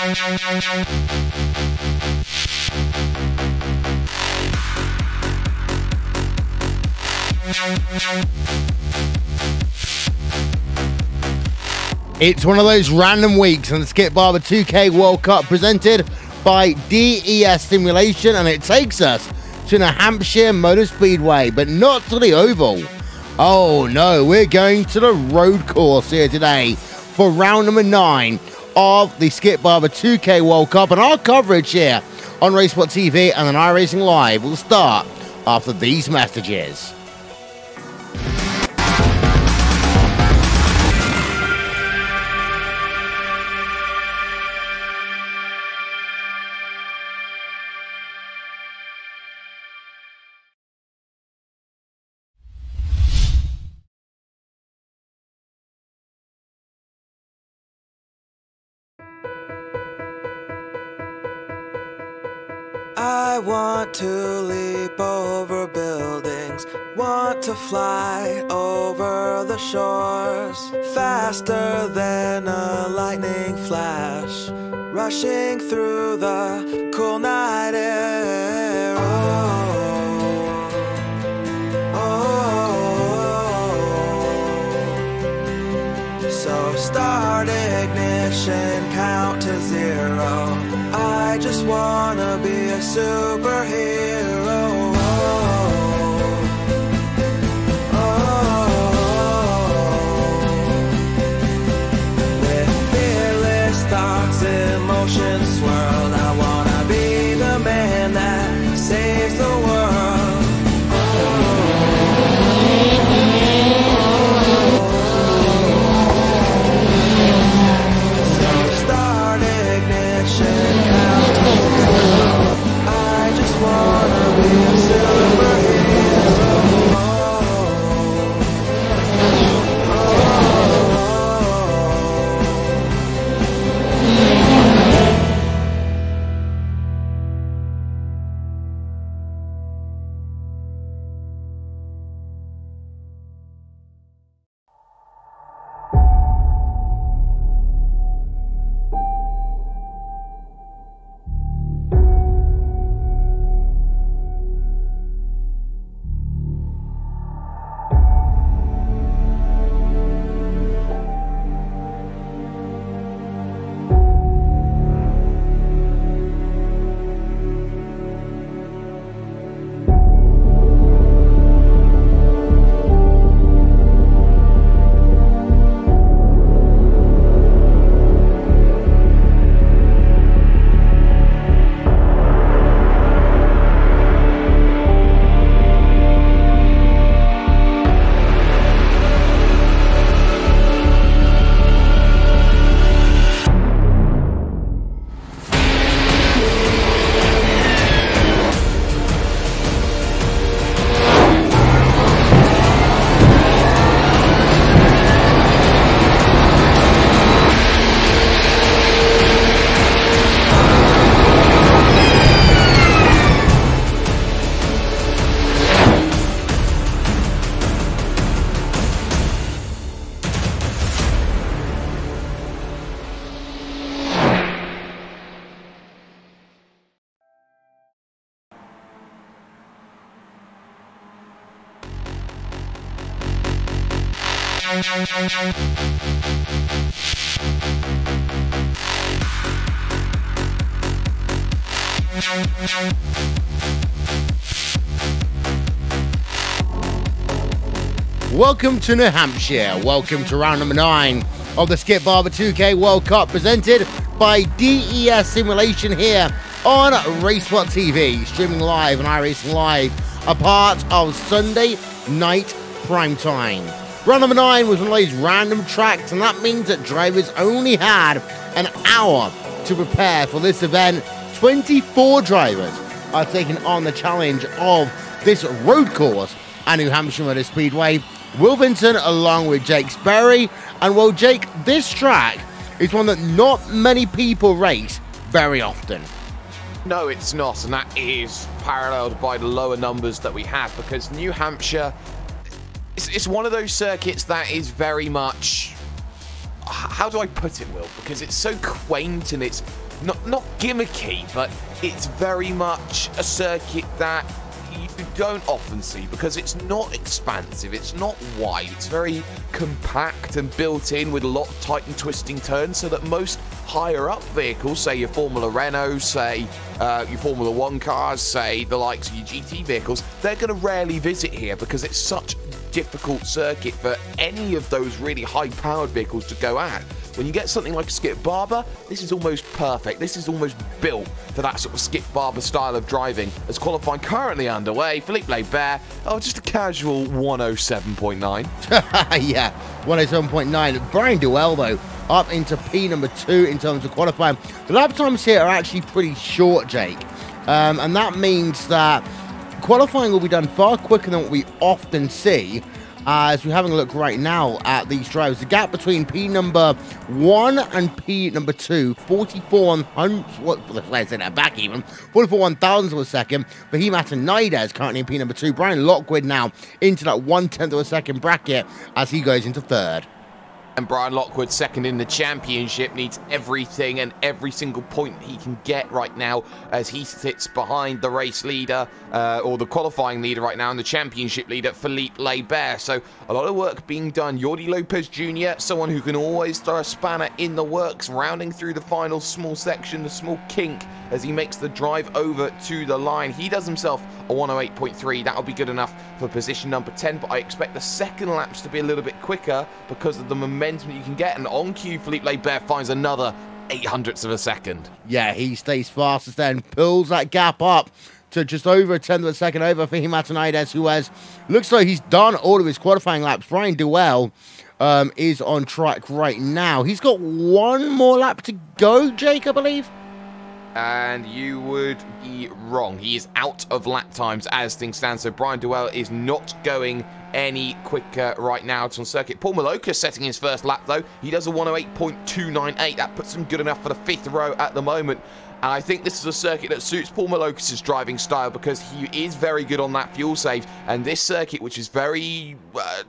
It's one of those random weeks on the Skip Barber 2K World Cup presented by DES Simulation, and it takes us to New Hampshire Motor Speedway, but not to the oval. Oh no, we're going to the road course here today for round number 9 of the Skip Barber 2K World Cup, and our coverage here on Racesport TV and on iRacing Live will start after these messages. I want to leap over buildings, want to fly over the shores, faster than a lightning flash, rushing through the cool night air. So start ignition, count to 0. I just wanna be a superhero. With fearless thoughts, emotions swirl. I wanna be the man that saves the world. So start ignition. I just wanna be a superhero. Welcome to New Hampshire. Welcome to round number 9 of the Skip Barber 2K World Cup presented by DES Simulation here on Racesport TV, streaming live on iRacing Live, a part of Sunday night primetime. Round number 9 was one of those random tracks, and that means that drivers only had an hour to prepare for this event. 24 drivers are taking on the challenge of this road course at New Hampshire Motor Speedway. Will Vincent along with Jake Sperry. And well, Jake, this track is one that not many people race very often. No, it's not, and that is paralleled by the lower numbers that we have, because New Hampshire, it's one of those circuits that is very much, how do I put it, Will? Because it's so quaint and it's not gimmicky, but it's very much a circuit that you don't often see because it's not expansive, it's not wide, it's very compact and built in with a lot of tight and twisting turns, so that most higher up vehicles, say your Formula Renault, say your Formula 1 cars, say the likes of your GT vehicles, they're going to rarely visit here because it's such a difficult circuit for any of those really high-powered vehicles to go at. When you get something like a Skip Barber, this is almost perfect. This is almost built for that sort of Skip Barber style of driving. As qualifying currently underway, Philippe Laibert, just a casual 107.9. Yeah, 107.9. Brian Duell, though, up into P number 2 in terms of qualifying. The lap times here are actually pretty short, Jake. And that means that qualifying will be done far quicker than what we often see. As we're having a look right now at these drivers, the gap between P number 1 and P number 2, 44 1,000 of a second. Behemoth and Nidez currently in P number 2. Brian Lockwood now into that 1/10 of a second bracket as he goes into 3rd. And Brian Lockwood, second in the championship, needs everything and every single point he can get right now as he sits behind the race leader, or the qualifying leader right now, and the championship leader, Philippe Laibert. So a lot of work being done. Jordi Lopez Jr., someone who can always throw a spanner in the works, rounding through the final small section, the small kink, as he makes the drive over to the line. He does himself a 108.3. That'll be good enough for position number 10, but I expect the second laps to be a little bit quicker because of the momentum you can get, and on cue, Philippe Laibert finds another 0.08 of a second. Yeah, he stays fastest then, pulls that gap up to just over 1/10 of a second over for Himatanides, who looks like he's done all of his qualifying laps. Brian Duell is on track right now. He's got one more lap to go, Jake, I believe. And you would be wrong. He is out of lap times as things stand, so Brian Duell is not going any quicker right now. It's on circuit. Paul Malocas setting his first lap, though. He does a 108.298. That puts him good enough for the 5th row at the moment. And I think this is a circuit that suits Paul Malocas' driving style because he is very good on that fuel save. And this circuit, which is very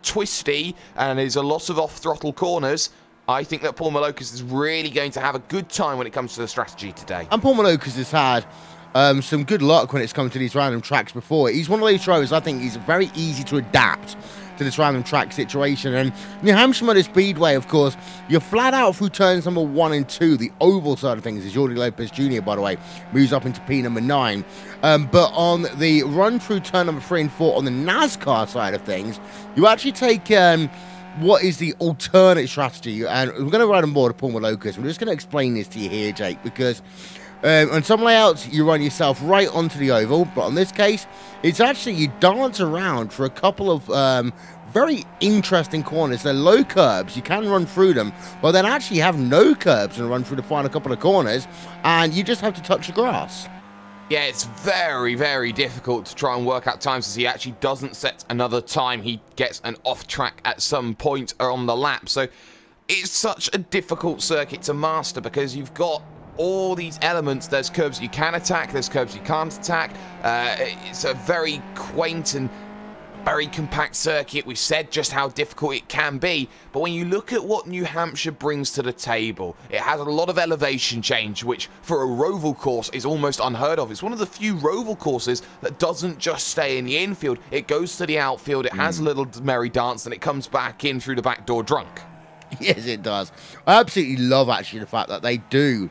twisty and is a lot of off-throttle corners, I think that Paul Malocas is really going to have a good time when it comes to the strategy today. And Paul Malocas has had some good luck when it's come to these random tracks before. He's one of those drivers, I think he's very easy to adapt to this random track situation. And New Hampshire Motor Speedway, of course, you're flat out through turns number 1 and 2. The oval side of things is Jordi Lopez Jr., by the way, moves up into P number 9. But on the run through turn number 3 and 4 on the NASCAR side of things, you actually take what is the alternate strategy. And we're going to ride on board of Paul Malocas. I'm just going to explain this to you here, Jake, because on some layouts, you run yourself right onto the oval, but on this case, it's actually you dance around for a couple of very interesting corners. They're low curbs, you can run through them, but then actually you have no curbs and run through the final couple of corners, and you just have to touch the grass. Yeah, it's very, very difficult to try and work out times as he actually doesn't set another time. He gets an off track at some point on the lap, so it's such a difficult circuit to master because you've got all these elements. There's curbs you can attack, there's curbs you can't attack. It's a very quaint and very compact circuit. We've said just how difficult it can be, but when you look at what New Hampshire brings to the table, it has a lot of elevation change, which for a roval course is almost unheard of. It's one of the few roval courses that doesn't just stay in the infield, it goes to the outfield, it has a little merry dance, and it comes back in through the back door drunk. Yes, it does. I absolutely love, actually, the fact that they do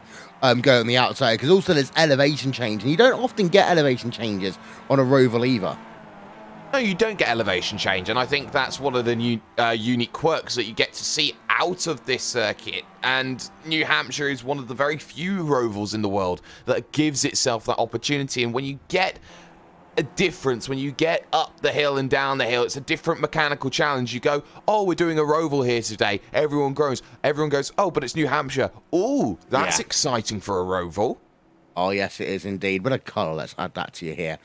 go on the outside, because also there's elevation change, and you don't often get elevation changes on a roval either. No, you don't get elevation change, and I think that's one of the new unique quirks that you get to see out of this circuit. And New Hampshire is one of the very few rovals in the world that gives itself that opportunity. And when you get a difference, when you get up the hill and down the hill, it's a different mechanical challenge. You go, oh, we're doing a roval here today. Everyone goes, oh, but it's New Hampshire. Oh, that's exciting for a roval. Oh, yes, it is indeed. But a colour, let's add that to you here.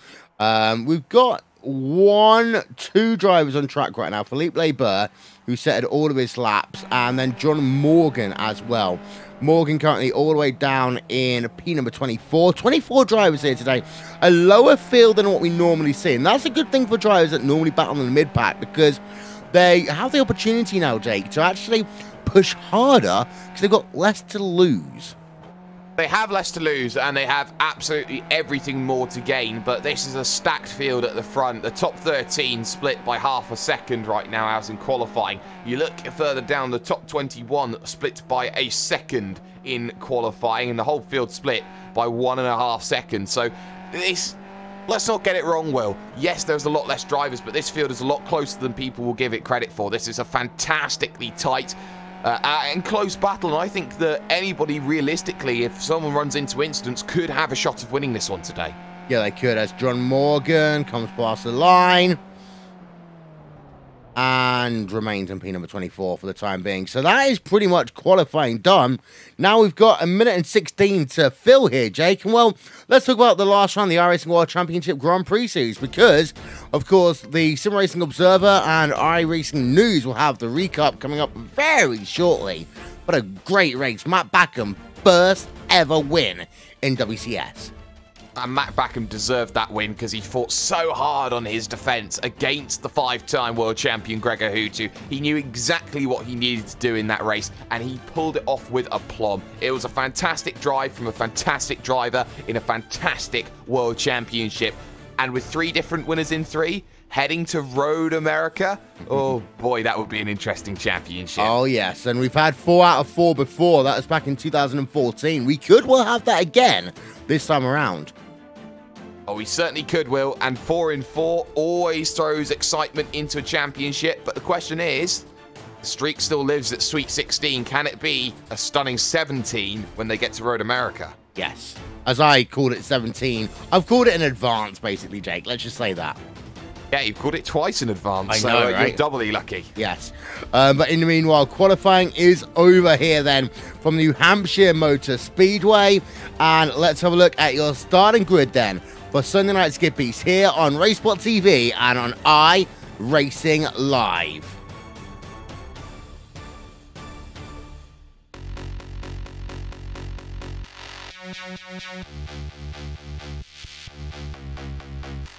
We've got 2 drivers on track right now. Philippe Laibert, who set all of his laps, and then John Morgan as well. Morgan currently all the way down in P number 24. 24 drivers here today. A lower field than what we normally see. And that's a good thing for drivers that normally battle in the mid-pack, because they have the opportunity now, Jake, to actually push harder because they've got less to lose. They have less to lose, and they have absolutely everything more to gain, but this is a stacked field at the front. The top 13 split by half a second right now as in qualifying. You look further down, the top 21 split by a second in qualifying, and the whole field split by 1.5 seconds. So this, let's not get it wrong, Will. Yes, there's a lot less drivers, but this field is a lot closer than people will give it credit for. This is a fantastically tight and close battle, and I think that anybody realistically, if someone runs into incidents, could have a shot of winning this one today. Yeah, they could, as John Morgan comes past the line and remains in P number 24 for the time being. So that is pretty much qualifying done. Now we've got 1:16 to fill here, Jake. And well, let's talk about the last round, the iRacing World Championship Grand Prix Series, because, of course, the Sim Racing Observer and iRacing News will have the recap coming up very shortly. What a great race. Matt Backham, first ever win in WCS. And Matt Backham deserved that win because he fought so hard on his defense against the 5-time world champion Gregor Hutu. He knew exactly what he needed to do in that race, and he pulled it off with aplomb. It was a fantastic drive from a fantastic driver in a fantastic world championship. And with 3 different winners in 3, heading to Road America, oh boy, that would be an interesting championship. Oh yes, and we've had 4 out of 4 before. That was back in 2014. We could well have that again this time around. Oh, we certainly could, Will, and 4 in 4 always throws excitement into a championship, but the question is, the streak still lives at Sweet 16. Can it be a stunning 17 when they get to Road America? Yes. As I called it 17, I've called it in advance, basically, Jake. Let's just say that. Yeah, you've called it twice in advance, I know, so right? You're doubly lucky. Yes. But in the meanwhile, qualifying is over here then from New Hampshire Motor Speedway. And let's have a look at your starting grid then for Sunday Night Skippies here on Racespot TV and on iRacing Live.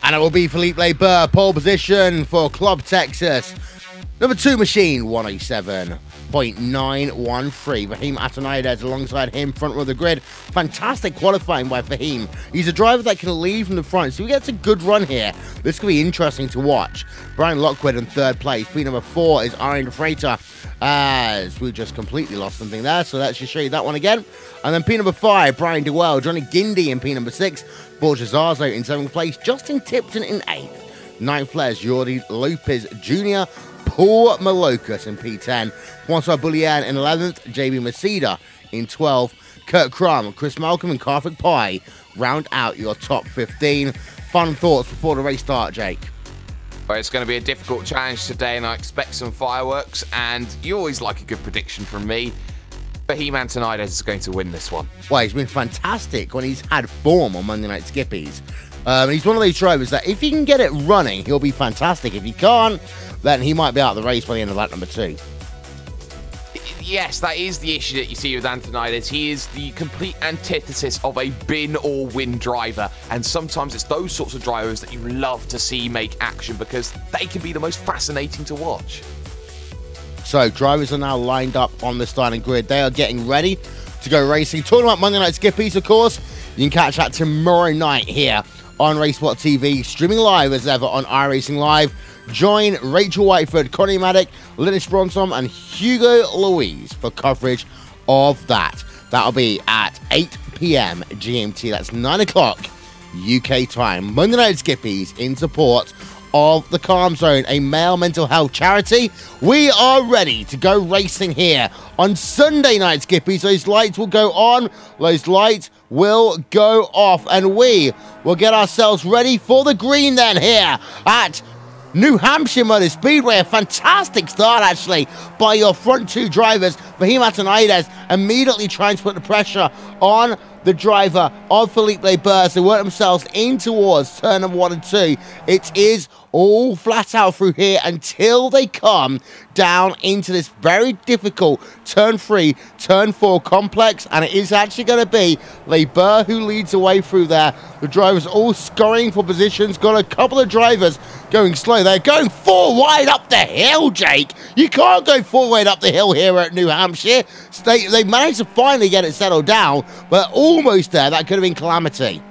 And it will be Felipe Burr, pole position for Club Texas. Number 2 machine, 107.913. Fahim Atanaidez alongside him, front row of the grid. Fantastic qualifying by Fahim. He's a driver that can lead from the front, so he gets a good run here. This could be interesting to watch. Brian Lockwood in 3rd place. P number 4 is Arian Freighter, as we just completely lost something there, so let's just show you that one again. And then P number 5, Brian Dewell. Johnny Gindy in P number 6. Borges Arzo in 7th place. Justin Tipton in 8th. 9th place, Jordi Lopez Jr. Paul Malokas in P10. François Boulian in 11th. JB Maceda in 12th. Kurt Crum, Chris Malcolm and Karthik Pai round out your top 15. Fun thoughts before the race start, Jake? Well, it's going to be a difficult challenge today, and I expect some fireworks, and you always like a good prediction from me. Fahim Atanaidez is going to win this one. Well, he's been fantastic when he's had form on Monday Night Skippies. He's one of those drivers that if he can get it running, he'll be fantastic. If he can't, then he might be out of the race by the end of lap number 2. Yes, that is the issue that you see with Atanaidez. He is the complete antithesis of a bin or win driver, and sometimes it's those sorts of drivers that you love to see make action because they can be the most fascinating to watch. So drivers are now lined up on the starting grid. They are getting ready to go racing. Talking about Monday Night Skippies, of course, you can catch that tomorrow night here on Racespot TV, streaming live as ever on iRacing Live. Join Rachel Whiteford, Connie Maddock, Linus Bronson, and Hugo Louise for coverage of that. That'll be at 8 p.m. GMT. That's 9 o'clock UK time. Monday Night Skippies in support of the Calm Zone, a male mental health charity. We are ready to go racing here on Sunday Night Skippies. Those lights will go on, those lights will go off, and we will get ourselves ready for the green then here at New Hampshire Motor Speedway. A fantastic start, actually, by your front 2 drivers. Fahim Atanaidez immediately trying to put the pressure on the driver of Felipe Burr to work themselves in towards turn number 1 and 2. It is all flat out through here until they come down into this very difficult turn 3, turn 4 complex, and it is actually going to be Barber who leads the way through there. The drivers all scurrying for positions. Got a couple of drivers going slow. They're going 4 wide up the hill, Jake. You can't go 4 wide up the hill here at New Hampshire. So they managed to finally get it settled down, but almost there. That could have been calamity.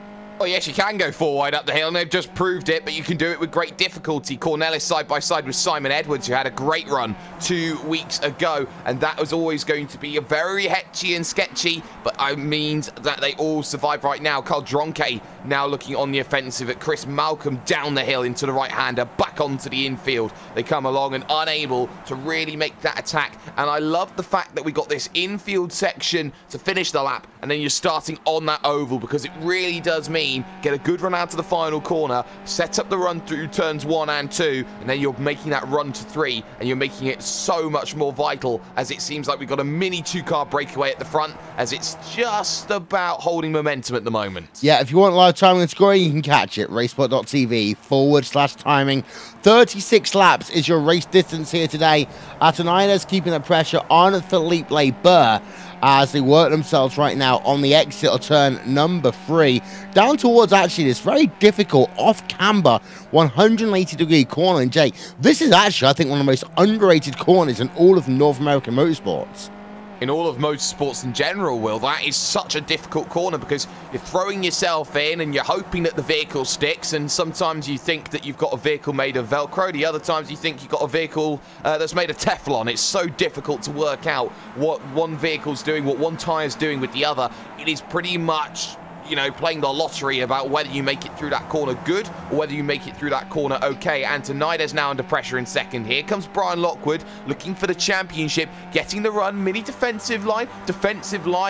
Oh, yes, you can go 4 wide up the hill, and they've just proved it, but you can do it with great difficulty. Cornelis side by side with Simon Edwards, who had a great run 2 weeks ago, and that was always going to be a very hetchy and sketchy, but it means that they all survive right now. Carl Dronke now looking on the offensive at Chris Malcolm down the hill into the right-hander, back onto the infield. They come along and unable to really make that attack, and I love the fact that we got this infield section to finish the lap, and then you're starting on that oval, because it really does mean get a good run out to the final corner, set up the run through turns 1 and 2, and then you're making that run to 3, and you're making it so much more vital, as it seems like we've got a mini 2-car breakaway at the front, as it's just about holding momentum at the moment. Yeah, if you want live timing and scoring, you can catch it. Racesport.tv/timing. 36 laps is your race distance here today. Atonides keeping the pressure on Philippe Barber as they work themselves right now on the exit of turn number 3, down towards actually this very difficult off-camber 180-degree corner. And Jay, this is actually, I think, one of the most underrated corners in all of North American motorsports. In all of motorsports in general, Will, that is such a difficult corner, because you're throwing yourself in and you're hoping that the vehicle sticks, and sometimes you think that you've got a vehicle made of Velcro, the other times you think you've got a vehicle that's made of Teflon. It's so difficult to work out what one vehicle's doing, what one tire's doing with the other. It is pretty much, you know, playing the lottery about whether you make it through that corner good or whether you make it through that corner okay. Antonides now under pressure in second. Here comes Brian Lockwood looking for the championship, getting the run, mini defensive line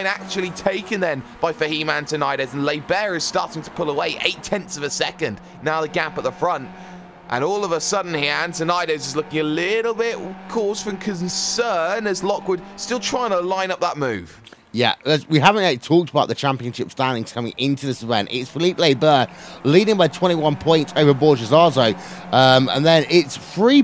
actually taken then by Fahim Antonides, and Barber is starting to pull away 0.8 of a second. Now the gap at the front. And all of a sudden here, Antonides is looking a little bit cause for concern as Lockwood still trying to line up that move. Yeah, we haven't yet talked about the championship standings coming into this event. It's Philippe Barber leading by 21 points over Borges Arzo. And then it's 2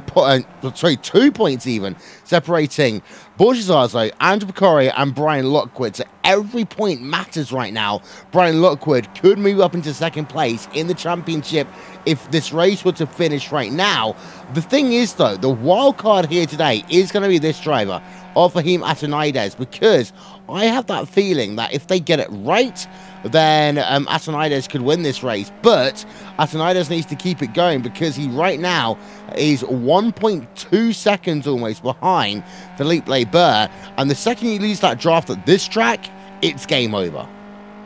points even, separating Borges Arzo, Andrew Picoria, and Brian Lockwood. So every point matters right now. Brian Lockwood could move up into second place in the championship if this race were to finish right now. The thing is, though, the wild card here today is going to be this driver, of Fahim Antonides, because I have that feeling that if they get it right, then Antonides could win this race. But Antonides needs to keep it going, because he right now is 1.2 seconds almost behind Philippe Barber. And the second you lose that draft at this track, it's game over.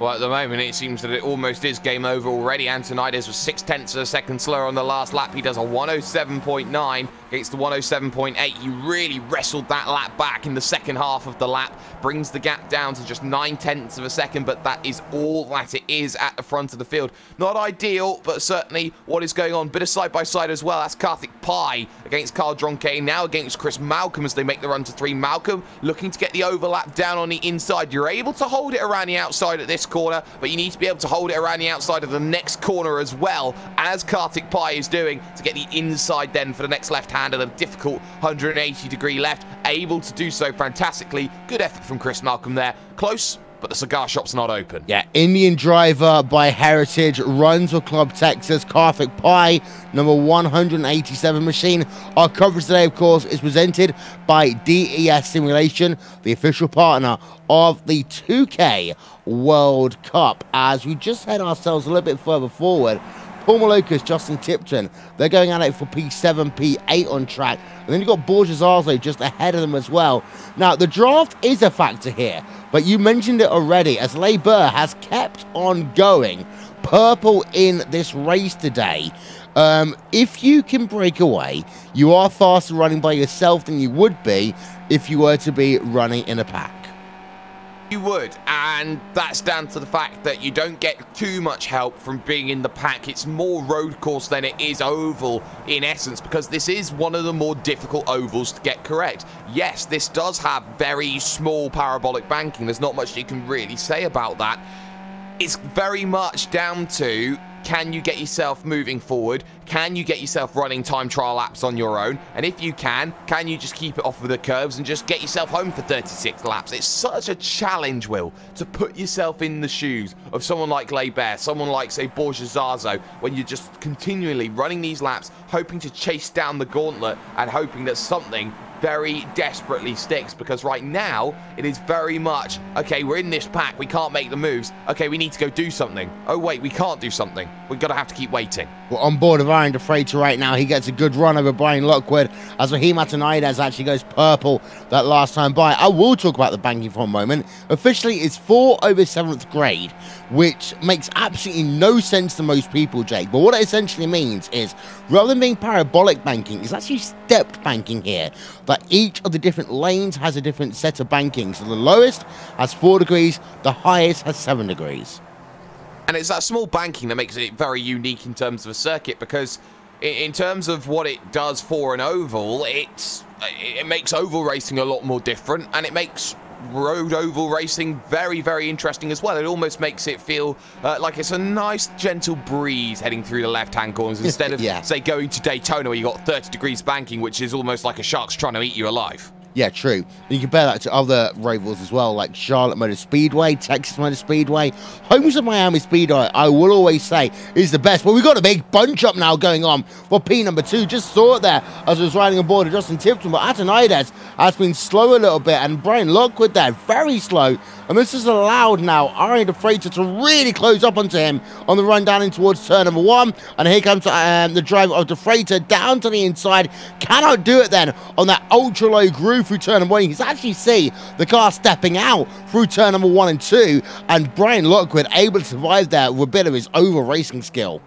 Well, at the moment, it seems that it almost is game over already. Antonides was 0.6 of a second slower on the last lap. He does a 107.9 against the 107.8. He really wrestled that lap back in the second half of the lap. Brings the gap down to just 0.9 of a second, but that is all that it is at the front of the field. Not ideal, but certainly what is going on. Bit of side-by-side as well. That's Karthik Pai against Carl Dronke, now against Chris Malcolm as they make the run to 3. Malcolm looking to get the overlap down on the inside. You're able to hold it around the outside at this corner, but you need to be able to hold it around the outside of the next corner as well, as Karthik Pai is doing, to get the inside then for the next left-hander, the difficult 180-degree left, able to do so fantastically. Good effort from Chris Malcolm there. Close, but the cigar shop's not open. Yeah, Indian driver by heritage, runs for Club Texas, Karthik Pai, number 187 machine. Our coverage today, of course, is presented by DES Simulation, the official partner of the 2K World Cup. As we just head ourselves a little bit further forward, Paul Malokas, Justin Tipton, they're going at it for P7, P8 on track. And then you've got Borges Arzo just ahead of them as well. Now, the draft is a factor here, but you mentioned it already, as Barber has kept on going purple in this race today. If you can break away, you are faster running by yourself than you would be if you were to be running in a pack. You would, and that's down to the fact that you don't get too much help from being in the pack. It's more road course than it is oval in essence, because this is one of the more difficult ovals to get correct. Yes, this does have very small parabolic banking. There's not much you can really say about that. It's very much down to can you get yourself moving forward? Can you get yourself running time trial laps on your own? And if you can you just keep it off of the curves and just get yourself home for 36 laps? It's such a challenge, Will, to put yourself in the shoes of someone like Barber, someone like, say, Borja, when you're just continually running these laps, hoping to chase down the gauntlet and hoping that something very desperately sticks, because right now it is very much, okay, we're in this pack, we can't make the moves, okay, we need to go do something. Oh wait, we can't do something, we're gonna have to keep waiting. We're on board of Iron Defrater right now. He gets a good run over Brian Lockwood as Raheem Atanides actually goes purple that last time by. I will talk about the banking for a moment. Officially, it's 4 over 7th grade, which makes absolutely no sense to most people, Jake. But what it essentially means is, rather than being parabolic banking, it's actually stepped banking here. That each of the different lanes has a different set of banking. So the lowest has 4 degrees, the highest has 7 degrees. And it's that small banking that makes it very unique in terms of a circuit, because in terms of what it does for an oval, it makes oval racing a lot more different, and it makes road oval racing very, very interesting as well. It almost makes it feel like it's a nice gentle breeze heading through the left-hand corners instead of, say, going to Daytona where you got 30 degrees banking, which is almost like a shark's trying to eat you alive. Yeah, true. And you compare that to other ovals as well, like Charlotte Motor Speedway, Texas Motor Speedway, homes of Miami Speedway, I will always say, is the best. But we've got a big bunch up now going on for P number 2. Just saw it there as I was riding on board of Justin Tipton, but Atanides has been slow a little bit, and Brian Lockwood there, very slow. And this has allowed now Iron Defrater to really close up onto him on the run down in towards turn number 1. And here comes the driver of Defrater down to the inside. Cannot do it then on that ultra low groove through turn number 1. You can actually see the car stepping out through turn number 1 and 2. And Brian Lockwood able to survive there with a bit of his oval racing skill.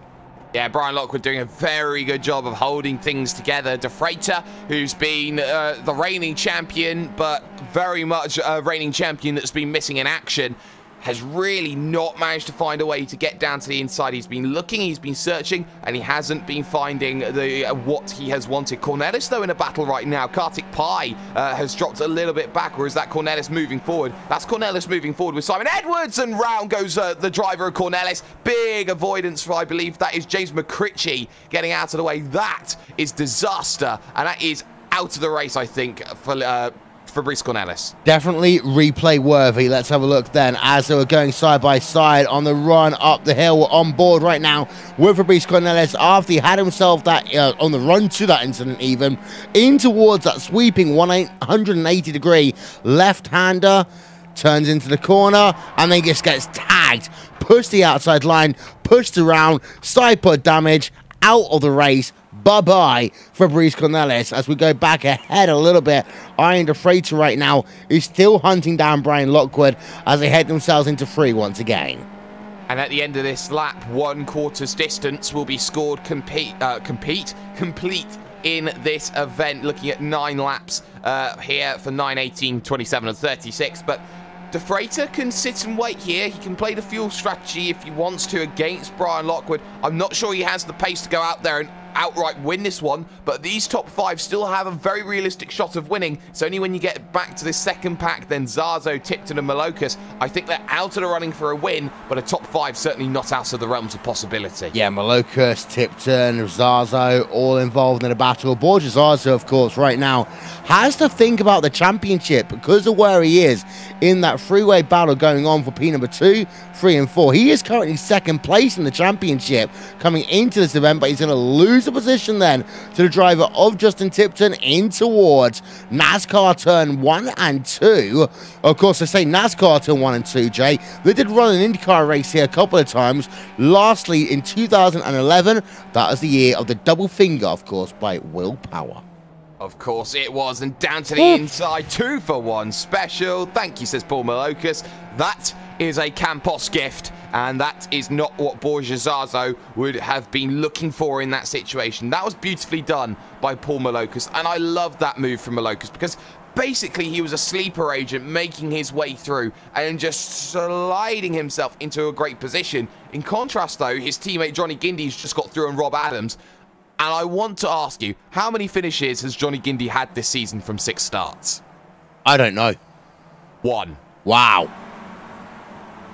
Yeah, Brian Lockwood doing a very good job of holding things together. Defrater, who's been the reigning champion, but very much a reigning champion that's been missing in action, has really not managed to find a way to get down to the inside. He's been looking, he's been searching, and he hasn't been finding what he has wanted. Cornelis, though, in a battle right now. Kartik Pai has dropped a little bit back, whereas that Cornelis moving forward. That's Cornelis moving forward with Simon Edwards, and round goes the driver of Cornelis. Big avoidance for, I believe, that is James McCritchie getting out of the way. That is disaster, and that is out of the race, I think, for Fabrice Cornelis. Definitely replay worthy. Let's have a look then as they were going side by side on the run up the hill. We're on board right now with Fabrice Cornelis after he had himself that on the run to that incident even in towards that sweeping 180 degree left-hander, turns into the corner and then just gets tagged, pushed the outside line, pushed around, side pod damage, out of the race. Bye-bye, Fabrice Cornelis, as we go back ahead a little bit. Iron Defrater right now is still hunting down Brian Lockwood as they head themselves into free once again. And at the end of this lap, 1/4 distance will be scored complete in this event. Looking at 9 laps here for 9, 18, 27 and 36. But Defrater can sit and wait here. He can play the fuel strategy if he wants to against Brian Lockwood. I'm not sure he has the pace to go out there and outright win this one, but these top 5 still have a very realistic shot of winning. It's only when you get back to this second pack, then Zazo, Tipton and Malokas, I think they're out of the running for a win, but a top 5 certainly not out of the realms of possibility. Yeah, Malokas, Tipton, Zazo, all involved in a battle. Borja Zazo, of course, right now has to think about the championship because of where he is in that freeway battle going on for P number 2, 3 and 4. He is currently second place in the championship coming into this event, but he's going to lose the position then to the driver of Justin Tipton in towards NASCAR turn 1 and 2. Of course, I say NASCAR turn 1 and 2, Jay. They did run an IndyCar race here a couple of times. Lastly, in 2011, that was the year of the double finger, of course, by Will Power. Of course it was, and down to the inside, 2 for 1 special. Thank you, says Paul Malokas. That is a Campos gift, and that is not what Borja Zazo would have been looking for in that situation. That was beautifully done by Paul Malokas, and I love that move from Malokas because basically he was a sleeper agent making his way through and just sliding himself into a great position. In contrast, though, his teammate Johnny Gindy's just got through on Rob Adams. And I want to ask you, how many finishes has Johnny Gindy had this season from 6 starts? I don't know. 1. Wow.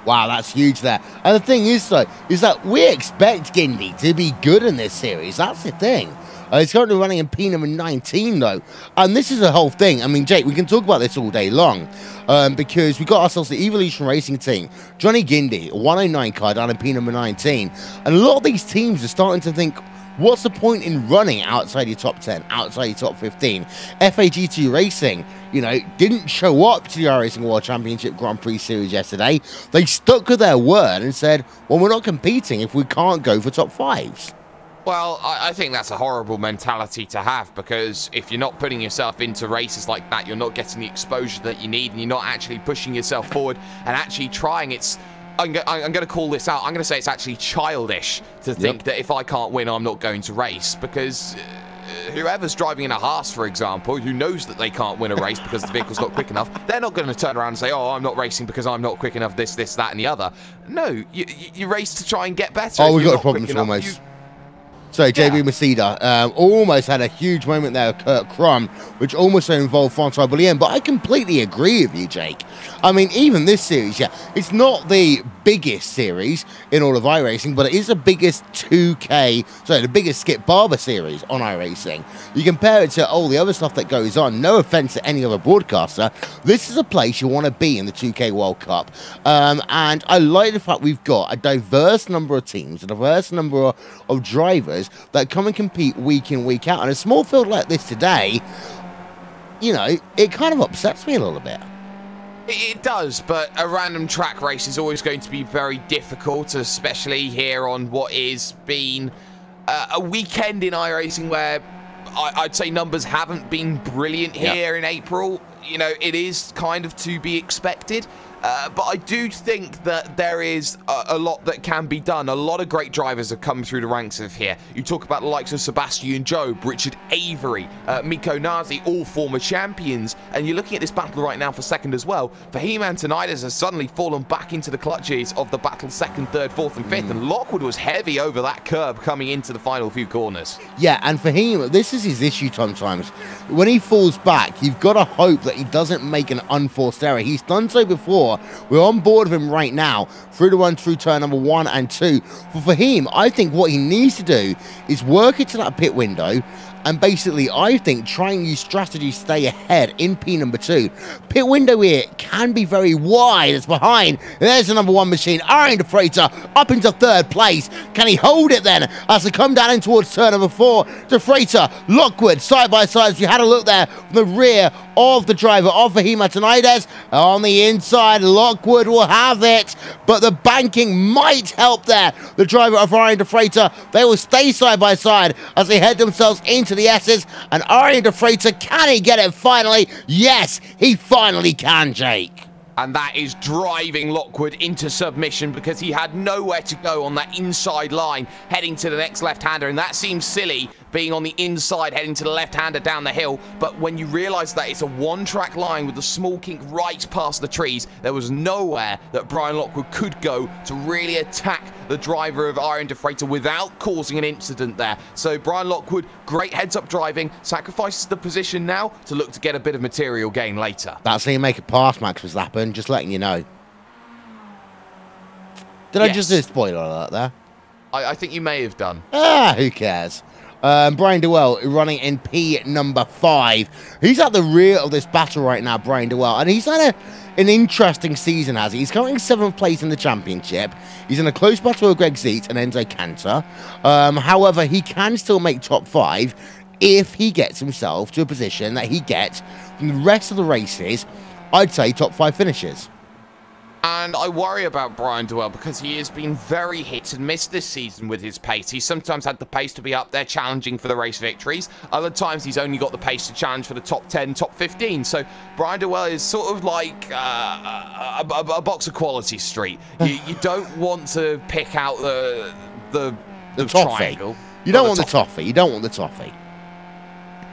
Wow, that's huge there. And the thing is, though, is that we expect Gindey to be good in this series. That's the thing. He's currently running in P number 19, though. And this is the whole thing. I mean, Jake, we can talk about this all day long because we got ourselves the Evolution Racing team. Johnny Gindey, a 109 car down in P number 19. And a lot of these teams are starting to think, what's the point in running outside your top 10, outside your top 15? FAG2 Racing, you know, didn't show up to the iRacing World Championship Grand Prix Series yesterday. They stuck with their word and said, well, we're not competing if we can't go for top 5s. Well, I think that's a horrible mentality to have, because if you're not putting yourself into races like that, you're not getting the exposure that you need, and you're not actually pushing yourself forward and actually trying. I'm going to call this out. I'm going to say it's actually childish to think that if I can't win, I'm not going to race, because whoever's driving in a Haas, for example, who knows that they can't win a race because the vehicle's not quick enough, they're not going to turn around and say, oh, I'm not racing because I'm not quick enough, this, that, and the other. No, you race to try and get better. Oh, we've got problems almost. So JB Maceda almost had a huge moment there with Kurt Crum, which almost involved Francois Boulien. But I completely agree with you, Jake. I mean, even this series, it's not the biggest series in all of iRacing, but it is the biggest the biggest Skip Barber series on iRacing. You compare it to all the other stuff that goes on, no offense to any other broadcaster, this is a place you want to be in the 2K World Cup. And I like the fact we've got a diverse number of teams, a diverse number of drivers that come and compete week in, week out. And a small field like this today, you know, it kind of upsets me a little bit. It does, but a random track race is always going to be very difficult, especially here on what is been a weekend in iRacing where I'd say numbers haven't been brilliant here in April. You know, it is kind of to be expected. But I do think that there is a lot that can be done. A lot of great drivers have come through the ranks of here. You talk about the likes of Sebastian Job, Richard Avery, Miko Nazi, all former champions. And you're looking at this battle right now for second as well. Fahim Antonides has suddenly fallen back into the clutches of the battle second, third, fourth and fifth. And Lockwood was heavy over that curb coming into the final few corners. Yeah, and for him, this is his issue sometimes. When he falls back, you've got to hope that he doesn't make an unforced error. He's done so before. We're on board with him right now through turn number 1 and 2. For him, I think what he needs to do is work into that pit window and basically, I think, try and use strategy to stay ahead in P number 2. Pit window here can be very wide. It's behind. There's the number 1 machine. Arian De Freitas up into 3rd place. Can he hold it then as they come down in towards turn number 4? De Freitas, Lockwood, side by side. As you had a look there from the rear of the driver of Fahim Antonides. On the inside, Lockwood will have it, but the banking might help there. The driver of Arian De Freitas, they will stay side by side as they head themselves into the S's, and Arian De Freitas, can he get it finally? Yes, he finally can, Jake. And that is driving Lockwood into submission because he had nowhere to go on that inside line heading to the next left-hander. And that seems silly, being on the inside heading to the left-hander down the hill. But when you realise that it's a one-track line with a small kink right past the trees, there was nowhere that Brian Lockwood could go to really attack the driver of Arian De Freitas without causing an incident there. So Brian Lockwood, great heads-up driving, sacrifices the position now to look to get a bit of material gain later. That's how you make a pass, Max Verstappen, just letting you know. Did I just do a spoiler alert there? I think you may have done. Who cares? Brian Dewell running in P number 5. He's at the rear of this battle right now, Brian Dewell, and he's had an interesting season, has he? He's currently 7th place in the championship. He's in a close battle with Greg Zeitz and Enzo Cantor. However, he can still make top 5 if he gets himself to a position that he gets from the rest of the races, I'd say top 5 finishes. And I worry about Brian Dewell because he has been very hit and miss this season with his pace. He's sometimes had the pace to be up there challenging for the race victories. Other times he's only got the pace to challenge for the top 10, top 15. So Brian Dewell is sort of like a box of Quality Street. You don't want to pick out the triangle. You don't want the toffee. You don't want the toffee.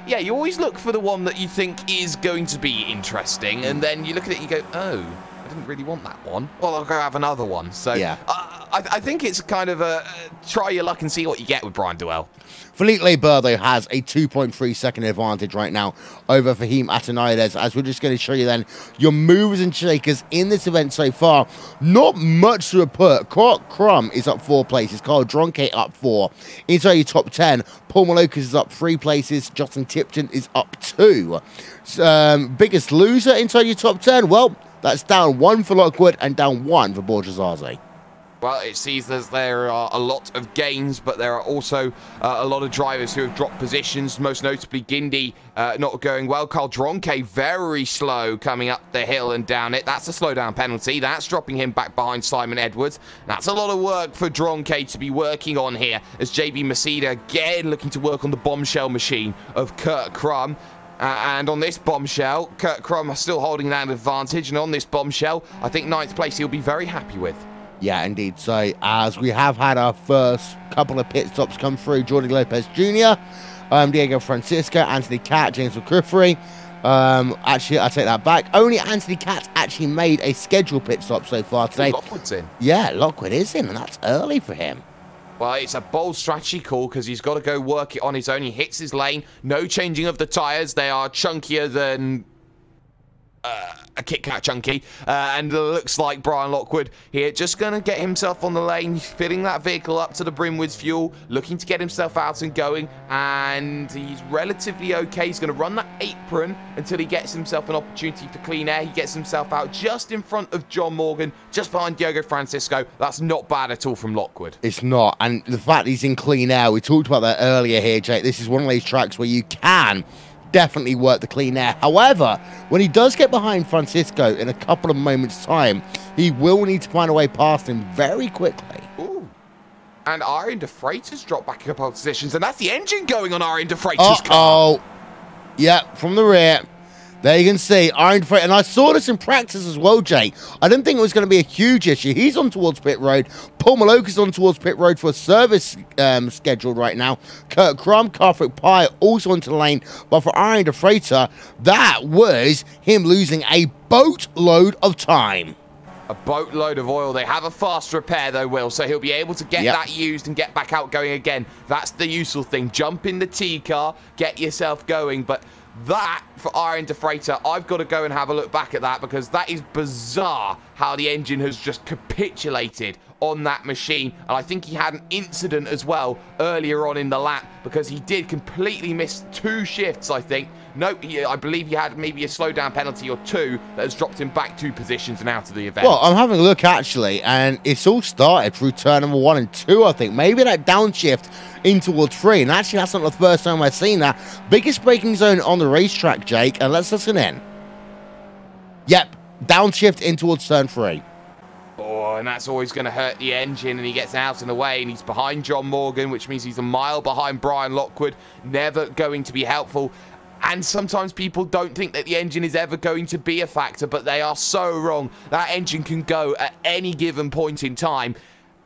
Yeah, you always look for the one that you think is going to be interesting, and then you look at it and you go, oh, I didn't really want that one. Well, I'll go have another one. So yeah. I think it's kind of a try your luck and see what you get with Brian Duell. Philippe Barber, though, has a 2.3-second advantage right now over Fahim Atanides, as we're just going to show you then your movers and shakers in this event so far. Not much to report. Crum is up 4 places. Carl Dronke up 4. Inside your top 10, Paul Malocas is up 3 places. Justin Tipton is up 2. Biggest loser inside your top 10? Well, that's down 1 for Lockwood and down 1 for Borges. Well, it seems that there are a lot of gains, but there are also a lot of drivers who have dropped positions, most notably Gindi not going well. Carl Dronke very slow coming up the hill and down it. That's a slowdown penalty. That's dropping him back behind Simon Edwards. That's a lot of work for Dronke to be working on here, as JB Masida again looking to work on the bombshell machine of Kurt Crum. And on this bombshell, Kurt Crum still holding that advantage, and on this bombshell, I think 9th place he'll be very happy with. Yeah, indeed. So, as we have had our first couple of pit stops come through, Jordi Lopez Jr., Diego Francisco, Anthony Cat, James McCriffrey. Actually, I take that back. Only Anthony Cat actually made a scheduled pit stop so far today. Lockwood's in. Yeah, Lockwood is in, and that's early for him. Well, it's a bold strategy call because he's got to go work it on his own. He hits his lane. No changing of the tyres. They are chunkier than a Kit Kat chunky, and it looks like Brian Lockwood here just going to get himself on the lane, filling that vehicle up to the brim with fuel, looking to get himself out and going, and he's relatively okay. He's going to run that apron until he gets himself an opportunity for clean air. He gets himself out just in front of John Morgan, just behind Diogo Francisco. That's not bad at all from Lockwood. It's not, and the fact he's in clean air, we talked about that earlier here, Jake. This is one of those tracks where you can definitely work the clean air. However, when he does get behind Francisco in a couple of moments' time, he will need to find a way past him very quickly. Ooh. And Iron De Freitas dropped back a couple of positions, and that's the engine going on Iron De Freitas' car. Yeah, from the rear. There you can see Iron De Freitas, and I saw this in practice as well, Jake. I didn't think it was going to be a huge issue. He's on towards pit road. Paul Malocas is on towards pit road for a service scheduled right now. Kurt Crum, Carthrick Pye also into the lane. But for Iron De Freitas, that was him losing a boatload of time. A boatload of oil. They have a fast repair though, Will, so he'll be able to get that used and get back out going again. That's the useful thing. Jump in the T car, get yourself going. But that, for Iron De Freitas, I've got to go and have a look back at that, because that is bizarre how the engine has just capitulated on that machine. And I think he had an incident as well earlier on in the lap, because he did completely miss 2 shifts, I think. No, I believe he had maybe a slowdown penalty or 2 that has dropped him back 2 positions and out of the event. Well, I'm having a look actually, and it's all started through turn number 1 and 2, I think. Maybe that downshift in towards 3, and actually that's not the first time I've seen that. Biggest braking zone on the racetrack, Jake, and let's listen in. Yep, downshift in towards turn 3. Oh, and that's always going to hurt the engine, and he gets out and away, and he's behind John Morgan, which means he's a mile behind Brian Lockwood. Never going to be helpful. And sometimes people don't think that the engine is ever going to be a factor, but they are so wrong. That engine can go at any given point in time.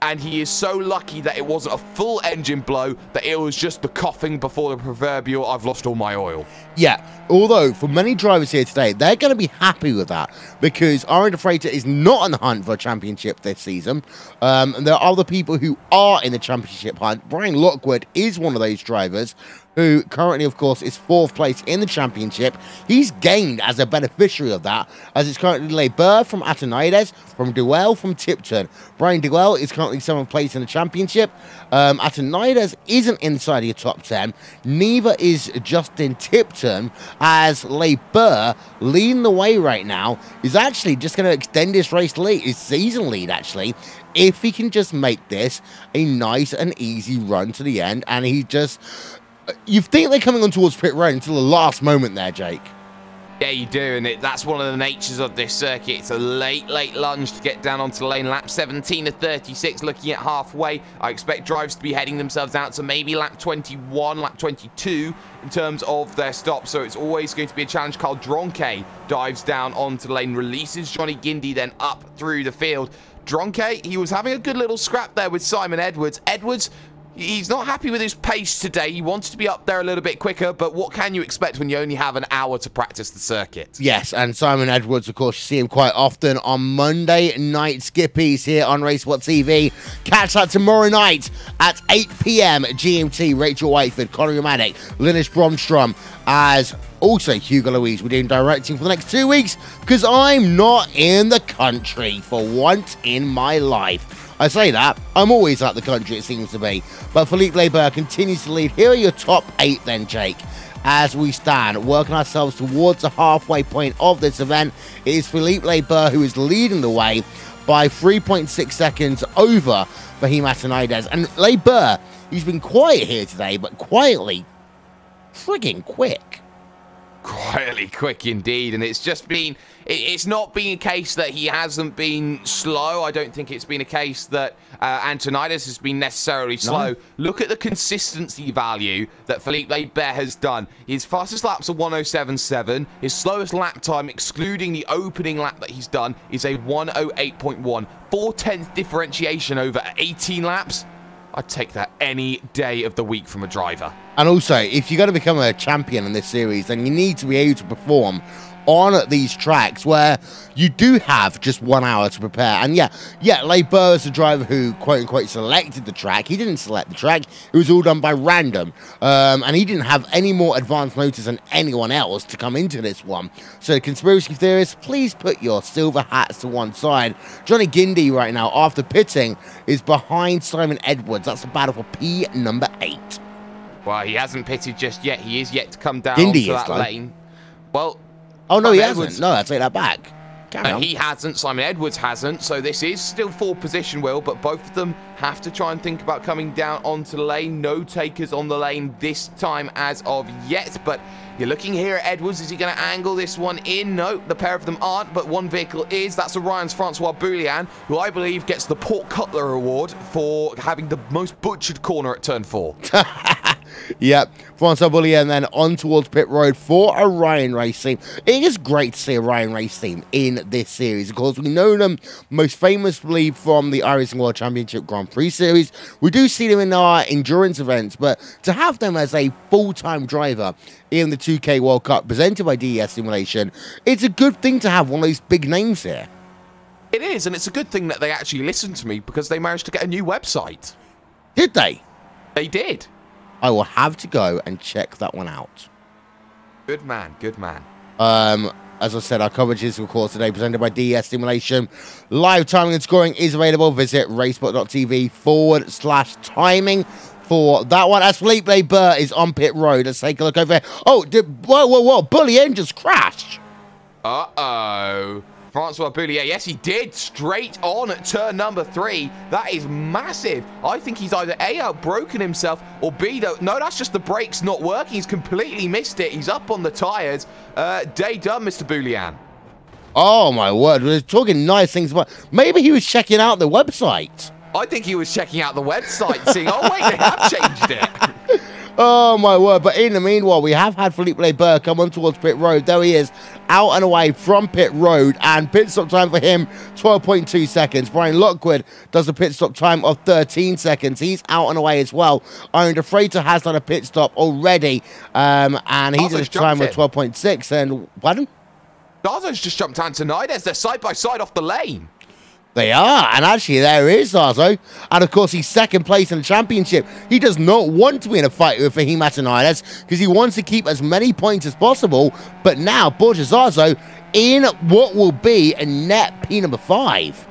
And he is so lucky that it wasn't a full engine blow, that it was just the coughing before the proverbial "I've lost all my oil." Yeah, although for many drivers here today, they're going to be happy with that, because Iron De Freitas is not on the hunt for a championship this season. And there are other people who are in the championship hunt. Brian Lockwood is one of those drivers who currently, of course, is 4th place in the championship. He's gained as a beneficiary of that, as it's currently Barber from Atanides, from Duell from Tipton. Brian Duell is currently 7th place in the championship. Atanides isn't inside your top 10. Neither is Justin Tipton, as Barber, leading the way right now, is actually just going to extend his race lead, his season lead, actually, if he can just make this a nice and easy run to the end. And he just... You think they're coming on towards pit road until the last moment there, Jake. Yeah, you do, and that's one of the natures of this circuit. It's a late lunge to get down onto the lane. Lap 17 to 36, looking at halfway. I expect drivers to be heading themselves out to maybe lap 21, lap 22 in terms of their stop. So it's always going to be a challenge. Carl Dronke dives down onto the lane, releases Johnny Gindi then up through the field. Dronke, he was having a good little scrap there with Simon Edwards. Edwards He's not happy with his pace today. He wanted to be up there a little bit quicker, but what can you expect when you only have an hour to practice the circuit? Yes, and Simon Edwards, of course, you see him quite often on Monday Night Skippies here on Racewhat TV. Catch that tomorrow night at 8 p.m. GMT. Rachel Whiteford, Conor Romanek, Linus Bromstrom, as also Hugo Louise. We're doing directing for the next 2 weeks because I'm not in the country for once in my life. I say that, I'm always out the country, it seems to be. But Philippe Leber continues to lead. Here are your top 8 then, Jake. As we stand, working ourselves towards the halfway point of this event, it is Philippe Leber who is leading the way by 3.6 seconds over Fahim Atanides. And Leber, he's been quiet here today, but quietly friggin' quick. Quietly quick indeed, and it's just been, it's not been a case that he hasn't been slow. I don't think it's been a case that Antonides has been necessarily slow. No. Look at the consistency value that Philippe Leber has done. His fastest laps are 1:07.7. His slowest lap time, excluding the opening lap that he's done, is a 1:08.1. 4/10 differentiation over 18 laps. I'd take that any day of the week from a driver. And also, if you're going to become a champion in this series, then you need to be able to perform on these tracks where you do have just 1 hour to prepare. And yeah, Leber is the driver who, quote-unquote, selected the track. He didn't select the track. It was all done by random. And he didn't have any more advance notice than anyone else to come into this one. So, conspiracy theorists, please put your silver hats to one side. Johnny Gindi right now, after pitting, is behind Simon Edwards. That's the battle for P number 8. Well, he hasn't pitted just yet. He is yet to come down Gindi to that lane. Well, oh, no, he hasn't. No, I take that back. He hasn't. Simon Edwards hasn't. So this is still full position, Will, but both of them have to try and think about coming down onto the lane. No takers on the lane this time as of yet, but you're looking here at Edwards. Is he going to angle this one in? No, the pair of them aren't, but one vehicle is. That's Orion's Francois Boulian, who I believe gets the Port Cutler Award for having the most butchered corner at turn 4. Yep, Francois Boulian then on towards pit road for Orion Racing. It is great to see Orion Racing in this series. Of course, we know them most famously from the iRacing World Championship Grand Prix series. We do see them in our endurance events, but to have them as a full-time driver in the 2K World Cup presented by DES Simulation, it's a good thing to have one of those big names here. It is, and it's a good thing that they actually listened to me because they managed to get a new website. Did they? They did. I will have to go and check that one out. Good man, good man. As I said, our coverage is, of course, today presented by DES Simulation. Live timing and scoring is available. Visit racebot.tv/timing for that one. As Philippe Leber is on pit road, let's take a look over here. Oh, whoa, Boulian just crashed. Uh-oh. Francois Boulier, yes, he did, straight on at turn number 3. That is massive. I think he's either A, outbroken himself, or B, though, no, that's just the brakes not working. He's completely missed it. He's up on the tyres. Day done, Mr. Boulian. Oh, my word. We're talking nice things about... Maybe he was checking out the website. I think he was checking out the website, seeing, oh, wait, they have changed it. Oh, my word. But in the meanwhile, we have had Philippe Leber come on towards pit road. There he is, out and away from pit road. And pit stop time for him, 12.2 seconds. Brian Lockwood does a pit stop time of 13 seconds. He's out and away as well. Iron De Freitas has done a pit stop already. And he did a time of 12.6. And, pardon? Darzo's just jumped Antonides. They're side by side off the lane. They are, and actually there is Zarzo, and of course he's second place in the championship. He does not want to be in a fight with Fahim Atanides because he wants to keep as many points as possible, but now Borja Zarzo in what will be a net P number 5.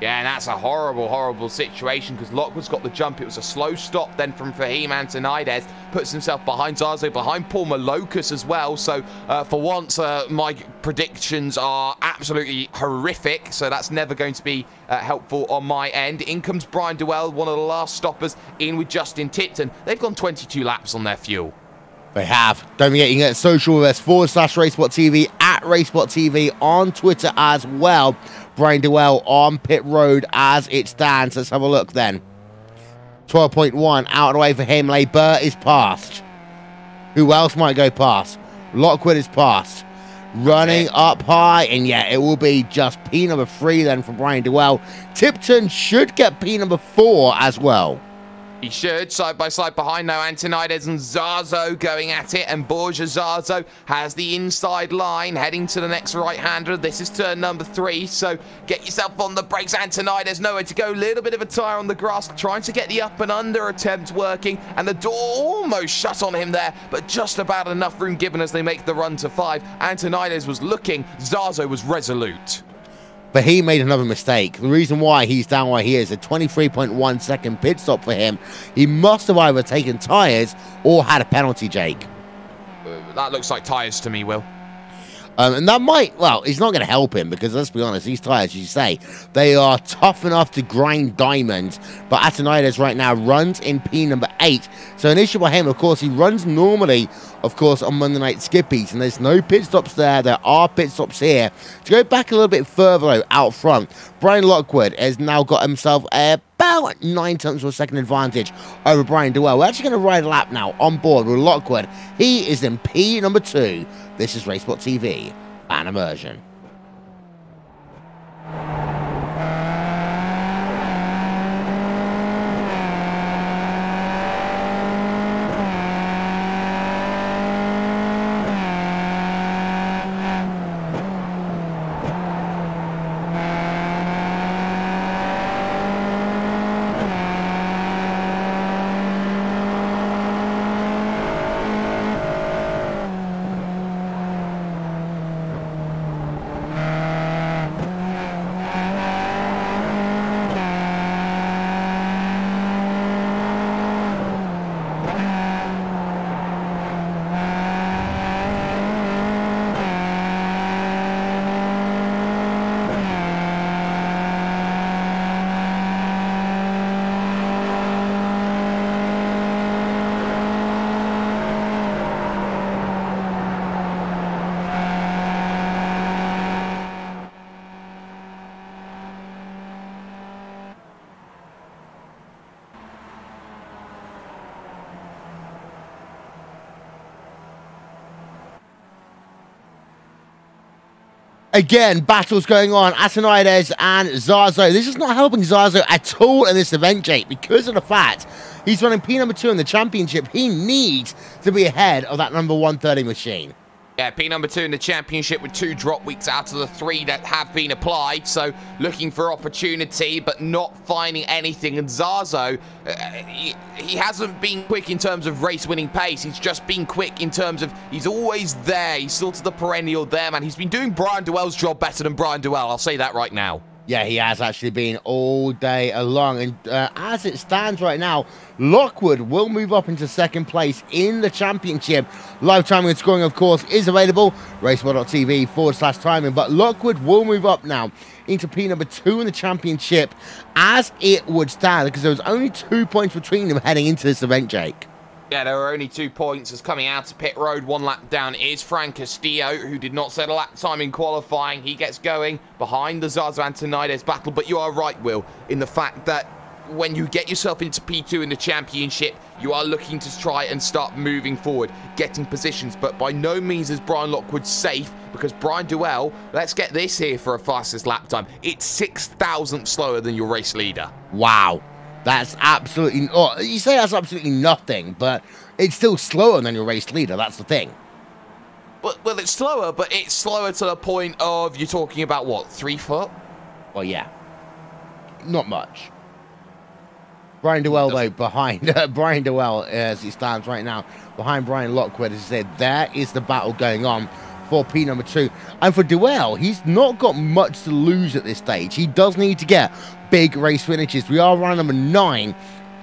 Yeah, and that's a horrible, horrible situation because Lockwood's got the jump. It was a slow stop then from Fahim Antonides. Puts himself behind Zarzo, behind Paul Malocus as well. So, for once, my predictions are absolutely horrific. So that's never going to be helpful on my end. In comes Brian Duell, one of the last stoppers, in with Justin Tipton. They've gone 22 laps on their fuel. They have. Don't forget, you can get social with us /RacebotTV at RacebotTV on Twitter as well. Brian Duell on pit road as it stands. Let's have a look then. 12.1 out of the way for him. Leber is past. Who else might go past? Lockwood is past. Running up high, and yeah, it will be just P number 3 then for Brian Duell. Tipton should get P number 4 as well. He should, side by side behind now. Antonides and Zazo going at it, and Borja Zazo has the inside line, heading to the next right-hander. This is turn number 3, so get yourself on the brakes. Antonides nowhere to go, little bit of a tire on the grass, trying to get the up and under attempt working, and the door almost shut on him there, but just about enough room given as they make the run to 5. Antonides was looking, Zazo was resolute. But he made another mistake. The reason why he's down where he is, a 23.1 second pit stop for him. He must have either taken tyres or had a penalty, Jake. That looks like tyres to me, Will. And that might, well, it's not going to help him because, let's be honest, these tyres, as you say, they are tough enough to grind diamonds. But Antonides right now runs in P number 8. So an issue by him, of course, he runs normally, of course, on Monday Night Skippies. And there's no pit stops there. There are pit stops here. To go back a little bit further, though, out front, Brian Lockwood has now got himself about 9 tenths of a second advantage over Brian Dewell. We're actually going to ride a lap now on board with Lockwood. He is in P number 2. This is Racesport TV, fan immersion. Again, battles going on. Antonides and Zazo. This is not helping Zazo at all in this event, Jake, because of the fact he's running P number 2 in the championship. He needs to be ahead of that number 130 machine. Yeah, P number 2 in the championship with 2 drop weeks out of the 3 that have been applied. So looking for opportunity, but not finding anything. And Zazo, he hasn't been quick in terms of race winning pace. He's just been quick in terms of he's always there. He's sort of the perennial there, man. He's been doing Brian Dewell's job better than Brian Dewell. I'll say that right now. Yeah, he has actually been all day long. And as it stands right now, Lockwood will move up into second place in the championship. Live timing and scoring, of course, is available. Racesport.tv/timing. But Lockwood will move up now into P number 2 in the championship as it would stand, because there was only 2 points between them heading into this event, Jake. Yeah, there were only 2 points as coming out of pit road. 1 lap down is Frank Castillo, who did not set a lap time in qualifying. He gets going behind the Zazo Antonides battle. But you are right, Will, in the fact that when you get yourself into P2 in the championship, you are looking to try and start moving forward, getting positions. But by no means is Brian Lockwood safe, because Brian Dewell, let's get this here for a fastest lap time. It's 6,000 slower than your race leader. Wow. That's absolutely, oh, you say that's absolutely nothing, but it's still slower than your race leader. That's the thing. Well, it's slower, but it's slower to the point of, you're talking about what, 3 foot? Well, yeah. Not much. Brian Dewell, though, behind Brian Dewell, as he stands right now, behind Brian Lockwood, as I said, there is the battle going on for P number 2. And for Dewell, he's not got much to lose at this stage. He does need to get big race finishes. We are round number 9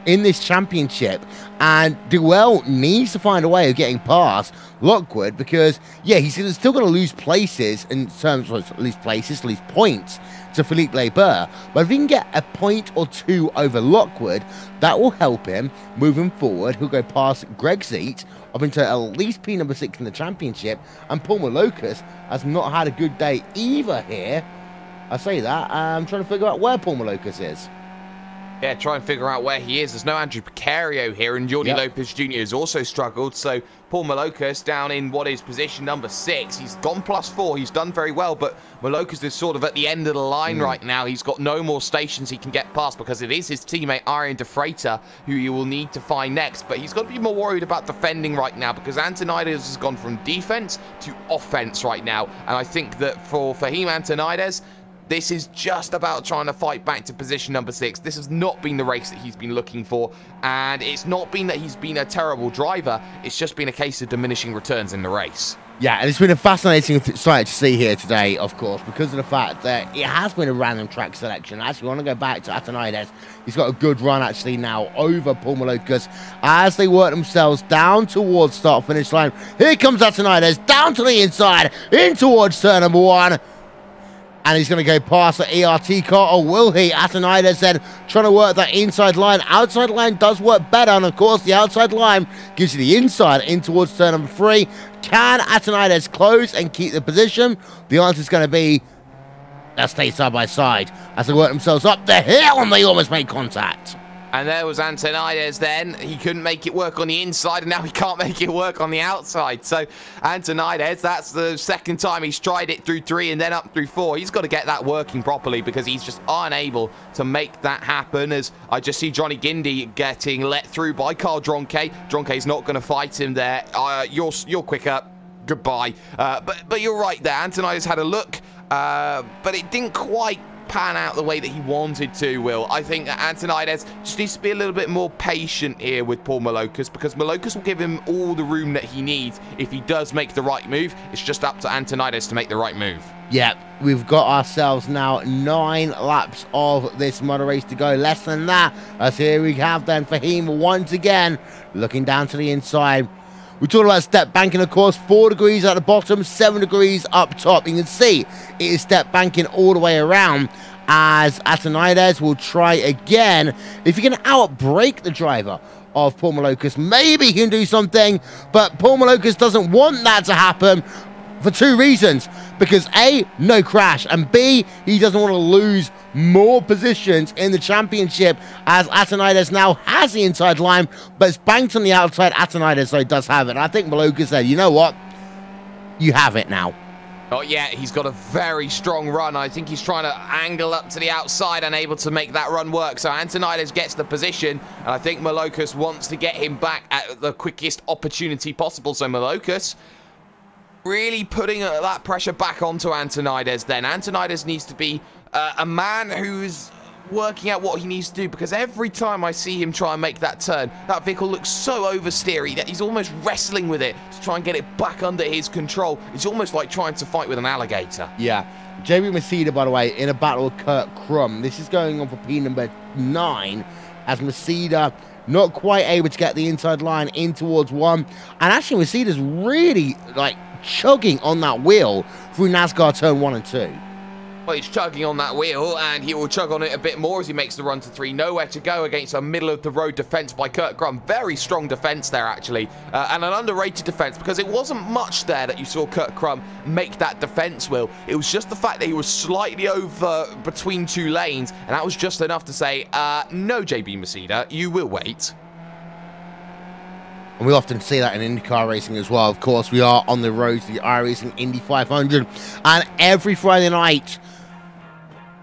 in this championship, and Dewell needs to find a way of getting past Lockwood, because, yeah, he's still going to lose places in terms of lose points to Philippe Leber. But if he can get a point or 2 over Lockwood, that will help him moving forward. He'll go past Greg Zeet up into at least P number 6 in the championship, and Paul Malocas has not had a good day either here. I say that, I'm trying to figure out where Paul Malocas is. Yeah, try and figure out where he is. There's no Andrew Picario here, and Jordi Lopez Jr. has also struggled. So Paul Malocas down in what is position number 6. He's gone +4. He's done very well, but Malocas is sort of at the end of the line right now. He's got no more stations he can get past because it is his teammate Arian De Freitas who he will need to find next. But he's got to be more worried about defending right now because Antonides has gone from defense to offense right now. And I think that for Fahim Antonides, this is just about trying to fight back to position number 6. This has not been the race that he's been looking for, and it's not been that he's been a terrible driver. It's just been a case of diminishing returns in the race. Yeah, and it's been a fascinating sight to see here today, of course, because of the fact that it has been a random track selection. Actually, I want to go back to Antonides. He's got a good run, actually, now over Paul Malocas as they work themselves down towards start-finish line. Here comes Antonides, down to the inside, in towards turn number 1. And he's going to go past the ERT car, or will he? Antonides then trying to work that inside line. Outside line does work better, and of course the outside line gives you the inside in towards turn number 3. Can Antonides close and keep the position? The answer is going to be, let's stay side by side as they work themselves up the hill, and they almost made contact. And there was Antonides then. He couldn't make it work on the inside, and now he can't make it work on the outside. So Antonides, that's the second time he's tried it through 3 and then up through 4. He's got to get that working properly because he's just unable to make that happen. As I just see Johnny Guindy getting let through by Carl Dronke. Dronke's not going to fight him there. You're quicker. Goodbye. But you're right there. Antonides had a look, but it didn't quite pan out the way that he wanted to, Will. I think that Antonides just needs to be a little bit more patient here with Paul Malocas because Malocas will give him all the room that he needs if he does make the right move. It's just up to Antonides to make the right move. Yeah, we've got ourselves now 9 laps of this motor race to go. Less than that, as here we have then Fahim once again looking down to the inside. We talked about step banking, of course, 4 degrees at the bottom, 7 degrees up top. You can see it is step banking all the way around as Antonides will try again. If he can outbrake the driver of Paul Malocas, maybe he can do something, but Paul Malocas doesn't want that to happen for 2 reasons. Because A, no crash, and B, he doesn't want to lose more positions in the championship as Antonides now has the inside line, but it's banked on the outside. Antonides, so he does have it. And I think Malocas said, you know what? You have it now. Oh, yeah, he's got a very strong run. I think he's trying to angle up to the outside and able to make that run work. So Antonides gets the position, and I think Malocas wants to get him back at the quickest opportunity possible. So Malocas really putting that pressure back onto Antonides then. Antonides needs to be a man who's working out what he needs to do, because every time I see him try and make that turn, that vehicle looks so oversteery that he's almost wrestling with it to try and get it back under his control. It's almost like trying to fight with an alligator. Yeah. JB Masida, by the way, in a battle with Kurt Crum. This is going on for P number 9 as Masida not quite able to get the inside line in towards 1. And actually, Masida's really, like, chugging on that wheel through NASCAR turn 1 and 2. Well, he's chugging on that wheel, and he will chug on it a bit more as he makes the run to 3. Nowhere to go against a middle-of-the-road defense by Kurt Crum. Very strong defense there, actually, and an underrated defense, because it wasn't much there that you saw Kurt Crum make that defense, Will. It was just the fact that he was slightly over between 2 lanes, and that was just enough to say, no, JB Masida, you will wait. And we often see that in IndyCar racing as well. Of course, we are on the road to the iRacing Indy 500, and every Friday night,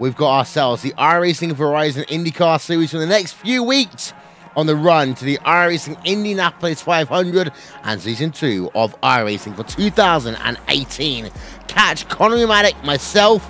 we've got ourselves the iRacing Verizon IndyCar Series for the next few weeks on the run to the iRacing Indianapolis 500 and Season 2 of iRacing for 2018. Catch Connery Maddock, myself,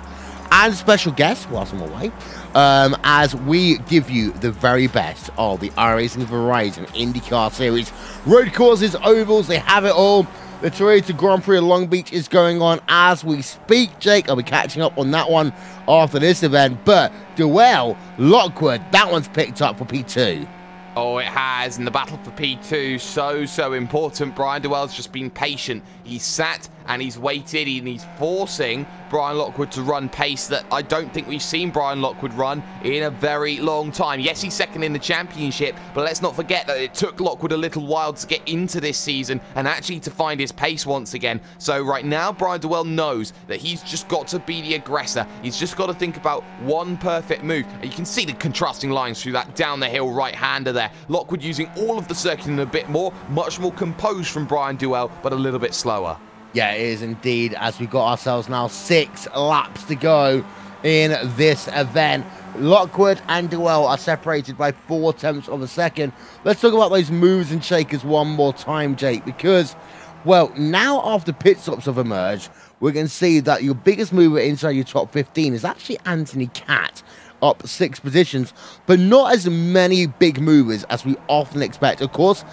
and special guests whilst I'm away, as we give you the very best of the iRacing Verizon IndyCar Series. Road courses, ovals, they have it all. The Toyota Grand Prix of Long Beach is going on as we speak, Jake. I'll be catching up on that one after this event. But Dewell, Lockwood, that one's picked up for P2. Oh, it has, in the battle for P2, so important. Brian Dewell's just been patient. He sat and he's waited and he's forcing Brian Lockwood to run pace that I don't think we've seen Brian Lockwood run in a very long time. Yes, he's second in the championship, but let's not forget that it took Lockwood a little while to get into this season and actually to find his pace once again. So right now, Brian Dewell knows that he's just got to be the aggressor. He's just got to think about one perfect move. And you can see the contrasting lines through that down the hill right-hander there. Lockwood using all of the circuit a bit more, much more composed from Brian Dewell, but a little bit slower. Yeah, it is indeed, as we've got ourselves now 6 laps to go in this event. Lockwood and Dewell are separated by 4/10 of a second. Let's talk about those moves and shakers one more time, Jake, because, well, now after pit stops have emerged, we can see that your biggest mover inside your top 15 is actually Anthony Catt, up 6 positions, but not as many big movers as we often expect. Of course,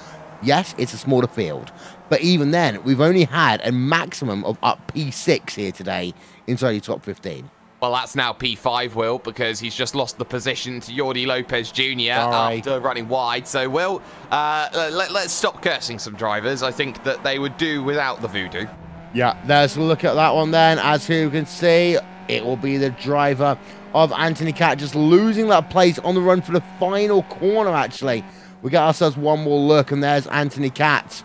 yes, it's a smaller field, but even then, we've only had a maximum of up P6 here today inside your top 15. Well, that's now P5, Will, because he's just lost the position to Jordi Lopez Jr. after running wide. So, Will, let's stop cursing some drivers. I think that they would do without the voodoo. Yeah, there's a look at that one then. As you can see, it will be the driver of Anthony Catt just losing that place on the run for the final corner, actually. We get ourselves one more look, and there's Anthony Catt.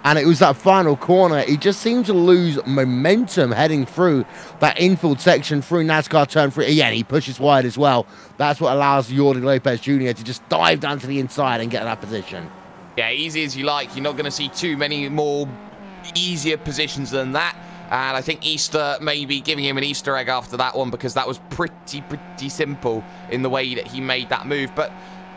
And it was that final corner. He just seemed to lose momentum heading through that infield section through NASCAR turn 3. Yeah, he pushes wide as well. That's what allows Jordi Lopez Jr. to just dive down to the inside and get that position. Yeah, easy as you like. You're not going to see too many more easier positions than that. And I think Easter may be giving him an Easter egg after that one, because that was pretty simple in the way that he made that move. But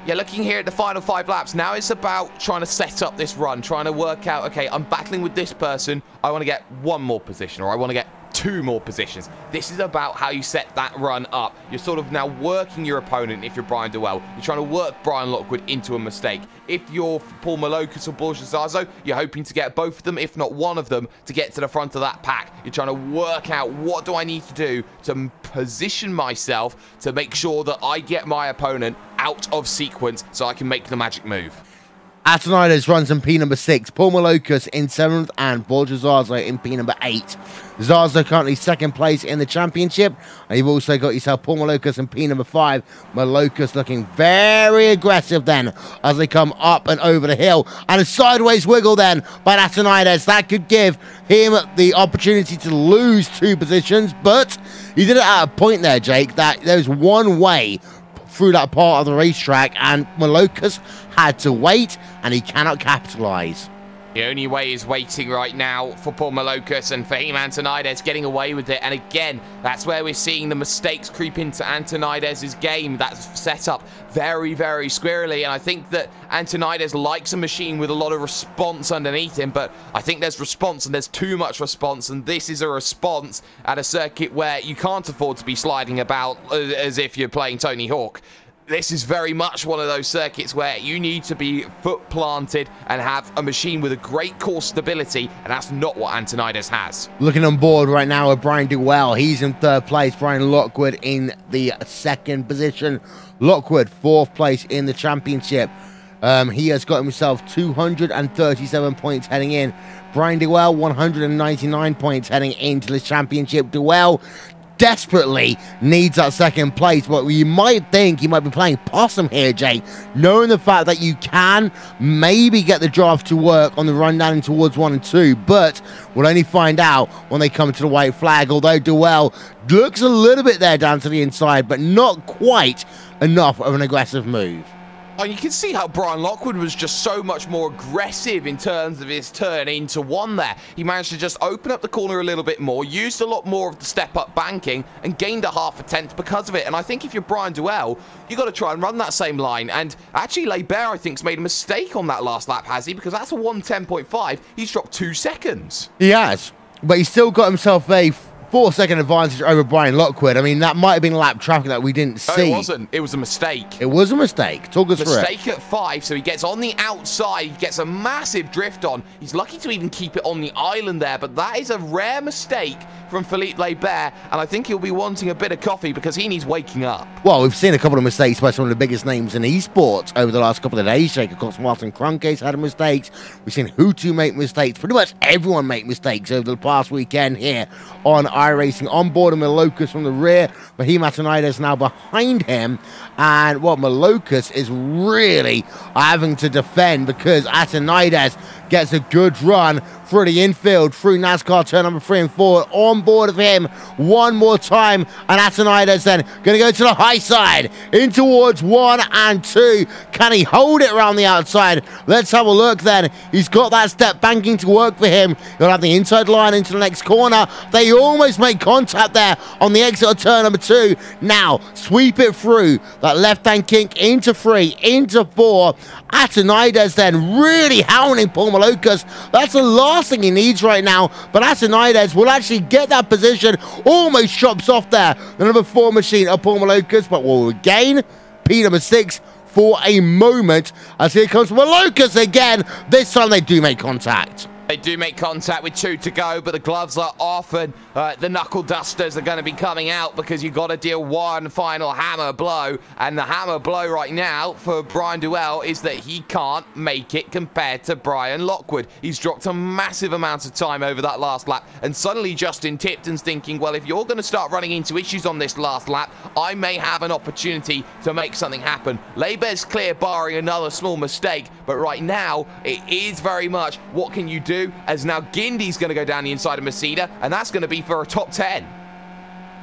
yeah, looking here at the final 5 laps, now it's about trying to set up this run, trying to work out, okay, I'm battling with this person, I want to get 1 more position, or I want to get 2 more positions. This is about how you set that run up. You're sort of now working your opponent if you're Brian Dewell. You're trying to work Brian Lockwood into a mistake. If you're Paul Malocas or Borja Zazo, you're hoping to get both of them, if not one of them, to get to the front of that pack. You're trying to work out, what do I need to do to position myself to make sure that I get my opponent out of sequence so I can make the magic move. Atonides runs in P number 6, Paul Malocas in 7th, and Borja Zazo in P number 8. Zazo currently 2nd place in the championship, and you've also got yourself Paul Malocas in P number 5. Malocas looking very aggressive then as they come up and over the hill, and a sideways wiggle then by Atonides. That could give him the opportunity to lose 2 positions, but he did it at a point there, Jake, that there's one way through that part of the racetrack, and Malocas had to wait, and he cannot capitalize. The only way is waiting right now for Paul Malocas, and Fahim Antonides getting away with it. And again, that's where we're seeing the mistakes creep into Antonides' game. That's set up very squarely, and I think that Antonides likes a machine with a lot of response underneath him, but I think there's response, and there's too much response, and this is a response at a circuit where you can't afford to be sliding about as if you're playing Tony Hawk. This is very much one of those circuits where you need to be foot planted and have a machine with a great core stability, and that's not what Antonides has. Looking on board right now with Brian Dewell, he's in 3rd place. Brian Lockwood in the 2nd position. Lockwood 4th place in the championship. He has got himself 237 points heading in. Brian Dewell 199 points heading into the championship. Dewell desperately needs that 2nd place, but you might think he might be playing possum here, Jay, knowing the fact that you can maybe get the draft to work on the run down towards 1 and 2, but we'll only find out when they come to the white flag. Although Dewell looks a little bit there down to the inside, but not quite enough of an aggressive move. And you can see how Brian Lockwood was just so much more aggressive in terms of his turn into 1 there. He managed to just open up the corner a little bit more, used a lot more of the step-up banking, and gained a 1/2 tenth because of it. And I think if you're Brian Dewell, you got to try and run that same line. And actually, Barber, I think, has made a mistake on that last lap, has he? Because that's a 1:10.5. He's dropped 2 seconds. He has, but he's still got himself a 4-second advantage over Brian Lockwood. I mean, that might have been lap traffic that we didn't see. No, it wasn't. It was a mistake. It was a mistake. Talk us through it. Mistake at 5, so he gets on the outside. He gets a massive drift on. He's lucky to even keep it on the island there, but that is a rare mistake from Philippe Laibert, and I think he'll be wanting a bit of coffee because he needs waking up. Well, we've seen a couple of mistakes by some of the biggest names in esports over the last couple of days. Jake, of course, Martin Cronke's had mistakes. We've seen Hutu make mistakes. Pretty much everyone make mistakes over the past weekend here on iRacing. On board of Malocus from the rear, but Athenaides now behind him. And what Malocus is really having to defend because Athenaides gets a good run through the infield, through NASCAR turn number 3 and 4, on board of him one more time, and Athenaides then going to go to the high side, in towards 1 and 2. Can he hold it around the outside? Let's have a look then. He's got that step banking to work for him. He'll have the inside line into the next corner. They almost make contact there on the exit of turn number 2. Now, sweep it through, that left-hand kink into 3, into 4. Athenaides then really hounding Paul Malocus. That's the last thing he needs right now, but Athenaides will actually get that position, almost chops off there the number 4 machine of Paul Malocus, but will regain P number 6 for a moment as here comes Malocus again. This time they do make contact. They do make contact with 2 to go, but the gloves are off, and the knuckle dusters are going to be coming out because you've got to deal one final hammer blow. And the hammer blow right now for Brian Duell is that he can't make it compared to Brian Lockwood. He's dropped a massive amount of time over that last lap, and suddenly Justin Tipton's thinking, well, if you're going to start running into issues on this last lap, I may have an opportunity to make something happen. Leibert's clear, barring another small mistake, but right now it is very much what can you do, as now Gindy's going to go down the inside of Masida, and that's going to be for a top 10.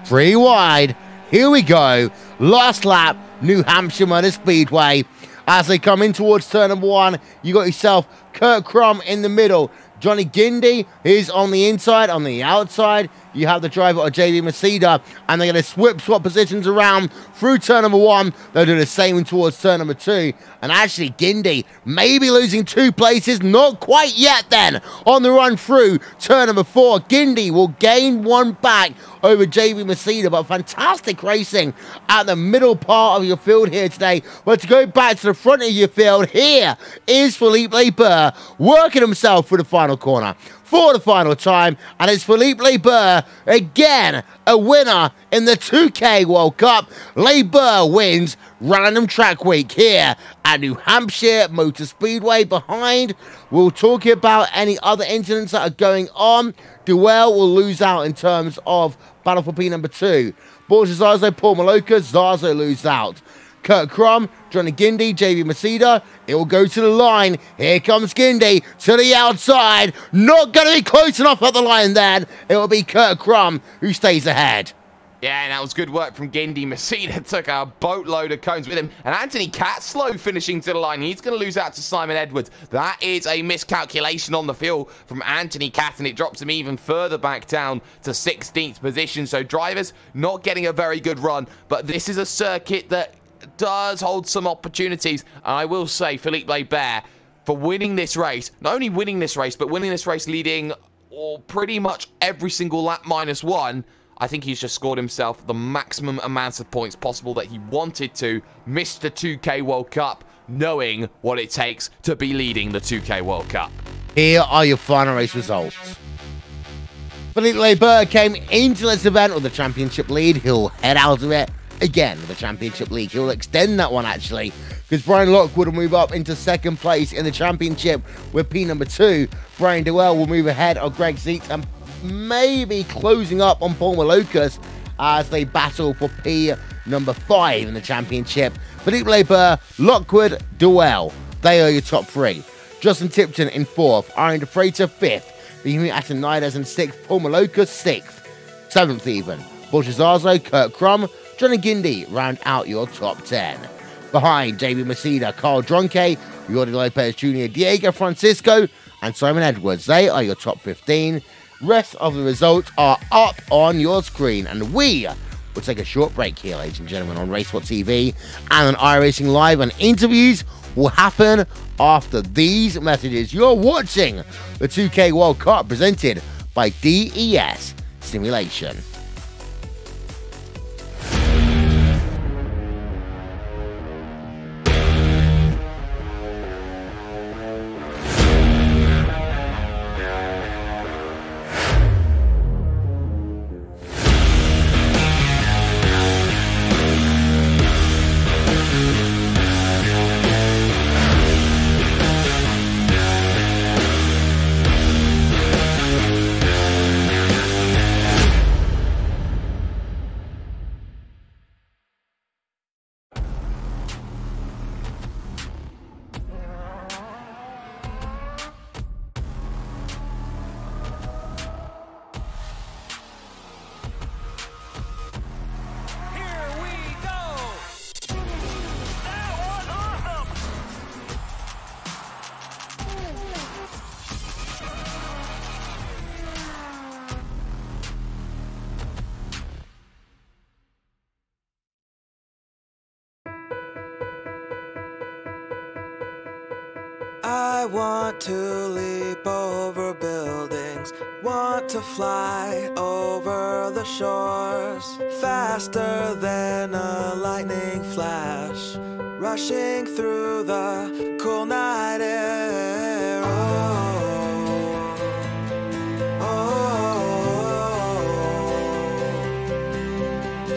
3 wide. Here we go. Last lap, New Hampshire Motor Speedway. As they come in towards turn number 1, you got yourself Kurt Crum in the middle. Johnny Gindy is on the inside. On the outside, you have the driver of JB Masida, and they're going to swap positions around through turn number 1. They'll do the same in towards turn number 2. And actually, Gindy maybe losing 2 places. Not quite yet then. On the run through turn number 4, Gindy will gain 1 back over JB Masida, but fantastic racing at the middle part of your field here today. But to go back to the front of your field, here is Philippe Laibert working himself for the final corner for the final time, and it's Philippe Laibert again, a winner in the 2K World Cup. Laibert wins Random Track Week here at New Hampshire Motor Speedway. Behind, we'll talk about any other incidents that are going on. Duell will lose out in terms of Battle for P number 2. Borges Zazo, Paul Malocus, Zazo lose out. Kurt Crum, Johnny Gindy, JB Masida, it will go to the line. Here comes Gindy to the outside. Not going to be close enough at the line then. It will be Kurt Crum who stays ahead. Yeah, and that was good work from Gindy. Masida took a boatload of cones with him. And Anthony Catslow finishing to the line. He's going to lose out to Simon Edwards. That is a miscalculation on the field from Anthony Cat, and it drops him even further back down to 16th position. So drivers not getting a very good run. But this is a circuit that does hold some opportunities. And I will say, Philippe Laibert, for winning this race, not only winning this race, but winning this race leading pretty much every single lap -1, I think he's just scored himself the maximum amount of points possible that he wanted to. Missed the 2K World Cup, knowing what it takes to be leading the 2K World Cup. Here are your final race results. Philippe Laibert came into this event with the championship lead. He'll head out of it again with the championship lead. He'll extend that one actually, because Brian Lockwood will move up into 2nd place in the championship with P number 2. Brian Duell will move ahead of Greg Zeet and maybe closing up on Paul Malocus as they battle for P number 5 in the championship. Philippe Laibert, Lockwood, Duell, they are your top 3. Justin Tipton in 4th, Aaron De Freitas 5th, Bohemian Athenaides in 6th, Paul Malocus 6th, 7th even. Borges Zazo, Kurt Crum, Johnny Gindy round out your top 10. Behind, JB Masida, Carl Dronke, Jordi Lopez Jr., Diego Francisco, and Simon Edwards. They are your top 15. Rest of the results are up on your screen, and we will take a short break here, ladies and gentlemen, on RaceWhat TV and on iRacing Live, and interviews will happen after these messages. You're watching the 2K World Cup presented by DES Simulation. I want to leap over buildings, want to fly over the shores, faster than a lightning flash, rushing through the cool night air.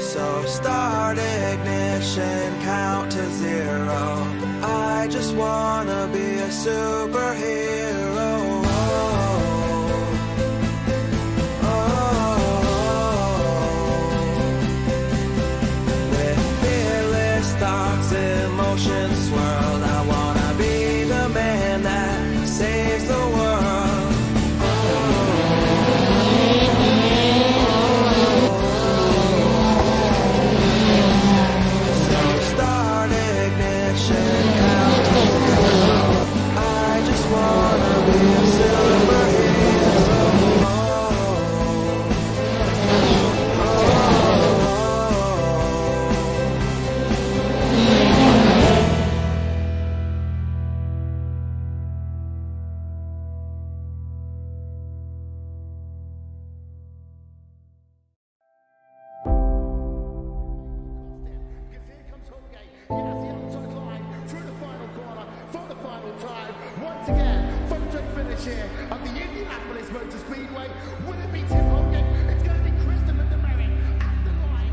So start ignition, count to 0. I just wanna be a superhero. With fearless thoughts, emotions swirl. I wanna be the man that saves the world. So start ignition, count to 0. I just wanna be a Because here comes Holgate. He has the outside line through the final corner for the final time. Once again, photo finish here at the Indianapolis Motor Speedway. Will it be Tim Holgate? It's going to be Christopher DeMerit at the line.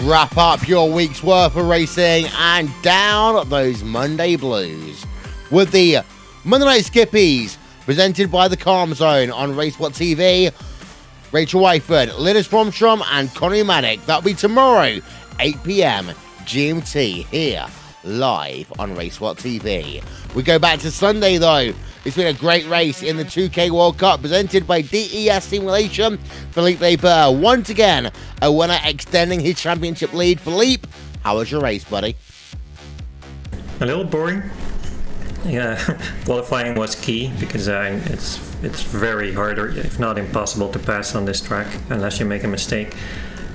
Wrap up your week's worth of racing and down those Monday blues with the Monday Night Skippies presented by the Calm Zone on RaceWhat TV. Rachel Wyford, Linus Bromstrom and Connie Maddock. That'll be tomorrow, 8 p.m. GMT here live on RaceWhat TV. We go back to Sunday though. It's been a great race in the 2K World Cup presented by DES Simulation. Philippe Leber, once again, a winner extending his championship lead. Philippe, how was your race, buddy? A little boring. Yeah, qualifying was key because it's very hard, or if not impossible, to pass on this track unless you make a mistake.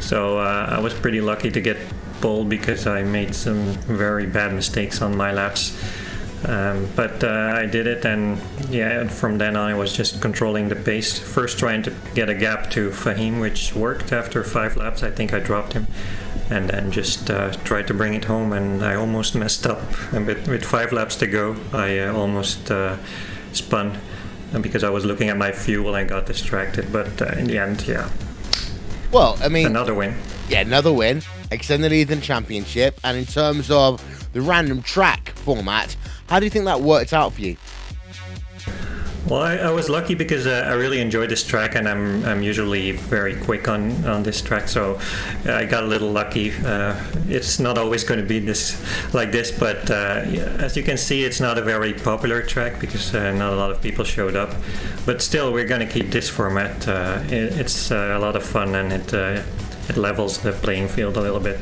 So I was pretty lucky to get pole because I made some very bad mistakes on my laps. But I did it, and yeah, from then on I was just controlling the pace. First trying to get a gap to Fahim, which worked after 5 laps. I think I dropped him, and then just tried to bring it home, and I almost messed up. And with 5 laps to go, I almost spun because I was looking at my fuel and got distracted. But in the end, yeah. Well, I mean, another win. Yeah, another win. Extended Ethan Championship. And in terms of the random track format, how do you think that worked out for you? Well, I was lucky because I really enjoy this track, and I'm usually very quick on this track, so I got a little lucky. It's not always going to be like this, but as you can see, it's not a very popular track because not a lot of people showed up. But still, we're going to keep this format. It's a lot of fun, and it levels the playing field a little bit.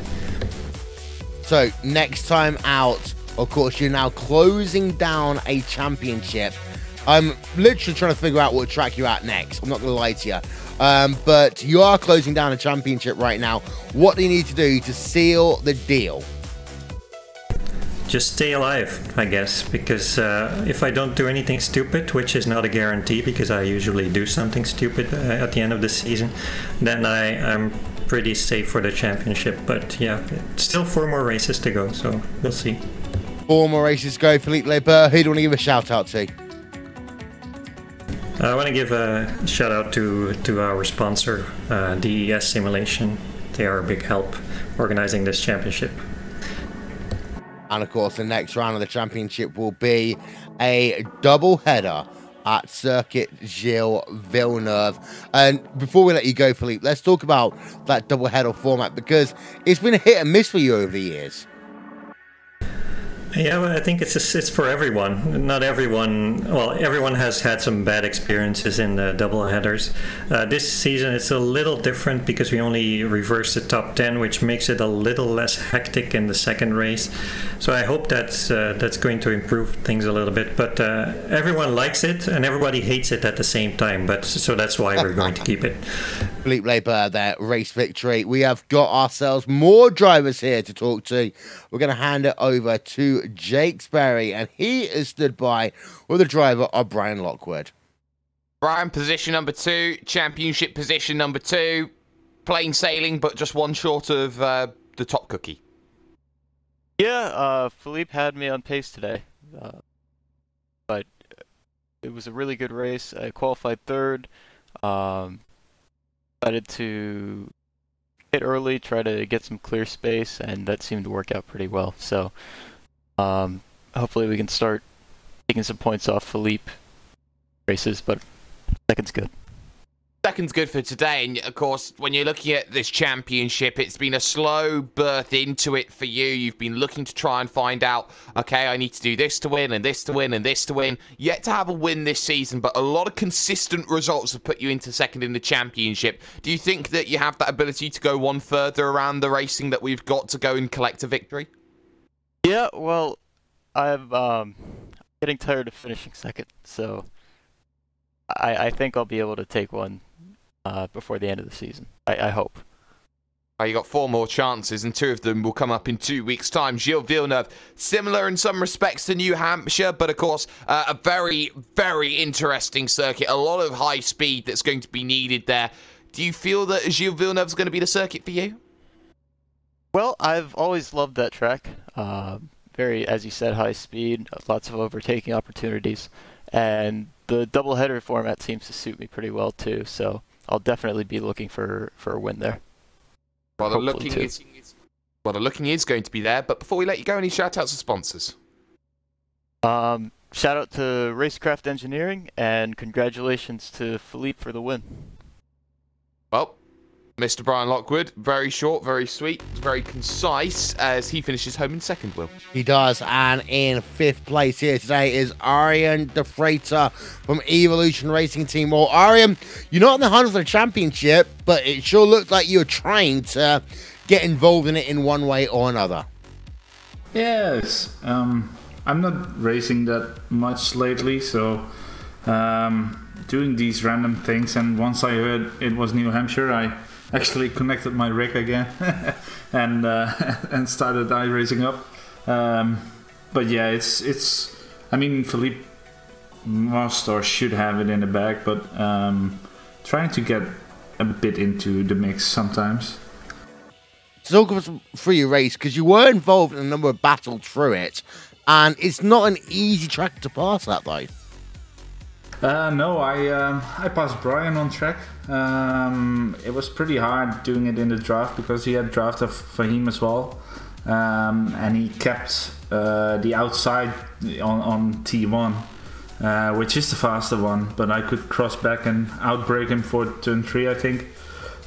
So next time out, of course, you're now closing down a championship. I'm literally trying to figure out what track you're at next. I'm not going to lie to you. but you are closing down a championship right now. What do you need to do to seal the deal? Just stay alive, I guess, because if I don't do anything stupid, which is not a guarantee because I usually do something stupid at the end of the season, then I'm pretty safe for the championship. But yeah, still 4 more races to go, so we'll see. 4 more races to go. Philippe Leber, who do you want to give a shout out to? I want to give a shout out to our sponsor, DES Simulation. They are a big help organizing this championship. And of course, the next round of the championship will be a double header at Circuit Gilles Villeneuve. And before we let you go, Philippe, let's talk about that double header format, because it's been a hit and miss for you over the years. Yeah, well, I think it's for everyone. Not everyone. Well, everyone has had some bad experiences in the double headers. This season it's a little different because we only reversed the top 10, which makes it a little less hectic in the second race. So I hope that's going to improve things a little bit. But everyone likes it and everybody hates it at the same time. But so that's why we're going to keep it. Philippe Leber, their race victory. We have got ourselves more drivers here to talk to. We're going to hand it over to Jake Sperry, and he is stood by with the driver of Brian Lockwood. Brian, position number 2, championship position number 2, plain sailing, but just one short of the top cookie. Yeah, Philippe had me on pace today, but it was a really good race. I qualified 3rd. Decided to hit early, try to get some clear space, and that seemed to work out pretty well. So hopefully we can start taking some points off Philippe races, but second's good. Second's good for today, and of course, when you're looking at this championship, it's been a slow birth into it for you. You've been looking to try and find out, okay, I need to do this to win, and this to win, and this to win. Yet to have a win this season, but a lot of consistent results have put you into second in the championship. Do you think that you have that ability to go one further around the racing that we've got to go and collect a victory? Yeah, well, I'm getting tired of finishing second, so I think I'll be able to take one before the end of the season. I hope. You got 4 more chances, and 2 of them will come up in 2 weeks' time. Gilles Villeneuve, similar in some respects to New Hampshire, but of course, a very, very interesting circuit. A lot of high speed that's going to be needed there. Do you feel that Gilles Villeneuve is going to be the circuit for you? Well, I've always loved that track. Very, as you said, high speed, lots of overtaking opportunities, and the doubleheader format seems to suit me pretty well too. So I'll definitely be looking for a win there. Well, the looking is going to be there. But before we let you go, any shout outs to sponsors? Shout out to Racecraft Engineering, and congratulations to Philippe for the win. Well, Mr. Brian Lockwood, very short, very sweet, very concise, as he finishes home in second, Will. He does, and in 5th place here today is Arjen de Freitas from Evolution Racing Team. Well, Arjen, you're not in the hunt for the championship, but it sure looked like you were trying to get involved in it in one way or another. Yes, I'm not racing that much lately, so doing these random things, and once I heard it was New Hampshire, I actually connected my rig again and started iRacing up. But yeah, it's. I mean, Philippe must or should have it in the bag, but trying to get a bit into the mix sometimes. Talk about through your race, because you were involved in a number of battles through it, and it's not an easy track to pass that though. No, I passed Brian on track. It was pretty hard doing it in the draft because he had draft of Fahim as well, and he kept the outside on T1, which is the faster one. But I could cross back and outbrake him for turn 3, I think.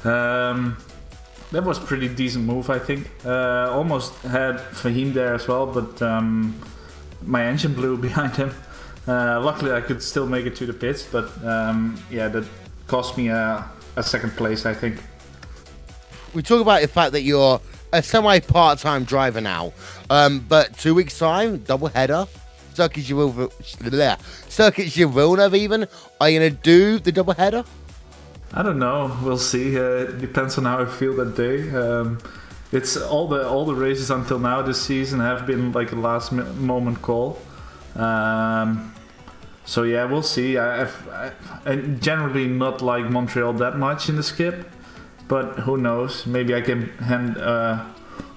That was a pretty decent move, I think. Almost had Fahim there as well, but my engine blew behind him. Luckily, I could still make it to the pits, but yeah, that cost me a second place, I think. We talk about the fact that you're a semi-part-time driver now, but 2 weeks' time, double header, Circuit Gilles Villeneuve even. Are you going to do the double header? I don't know. We'll see. It depends on how I feel that day. It's all the races until now this season have been like a last moment call. So yeah, we'll see. I generally not like Montreal that much in the skip, but who knows? Maybe I can hand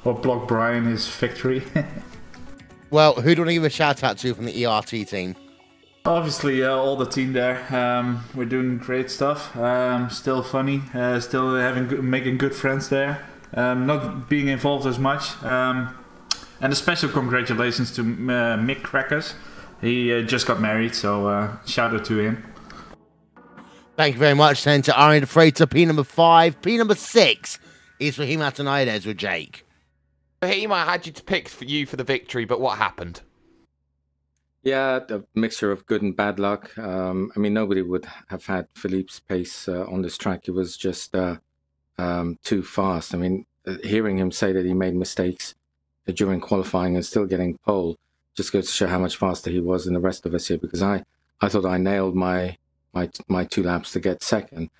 or block Brian his victory. Well, who do you want to give a shout out to from the ERT team? Obviously, all the team there. We're doing great stuff. Still funny. Still making good friends there. Not being involved as much. And a special congratulations to Mick Crackers. He just got married, so shout out to him. Thank you very much, then, to Ari the Freighter, P number 5. P number 6 is Fahim Atanides with Jake. Fahim, I had you to pick for you for the victory, but what happened? Yeah, a mixture of good and bad luck. I mean, nobody would have had Philippe's pace on this track. It was just too fast. I mean, hearing him say that he made mistakes during qualifying and still getting pole just goes to show how much faster he was than the rest of us here, because I thought I nailed my 2 laps to get second.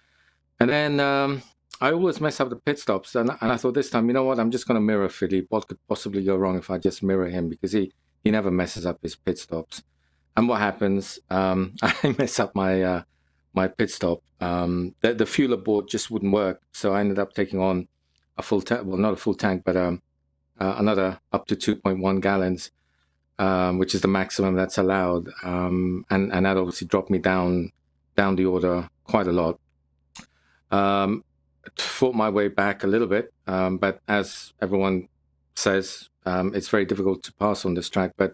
And then I always mess up the pit stops, and I thought this time, you know what, I'm just going to mirror Philippe. What could possibly go wrong if I just mirror him, because he never messes up his pit stops. And what happens, I mess up my my pit stop. The fuel board just wouldn't work, so I ended up taking on a full tank, well, not a full tank, but another up to 2.1 gallons, which is the maximum that's allowed. And that obviously dropped me down the order quite a lot. Fought my way back a little bit, but as everyone says, it's very difficult to pass on this track. But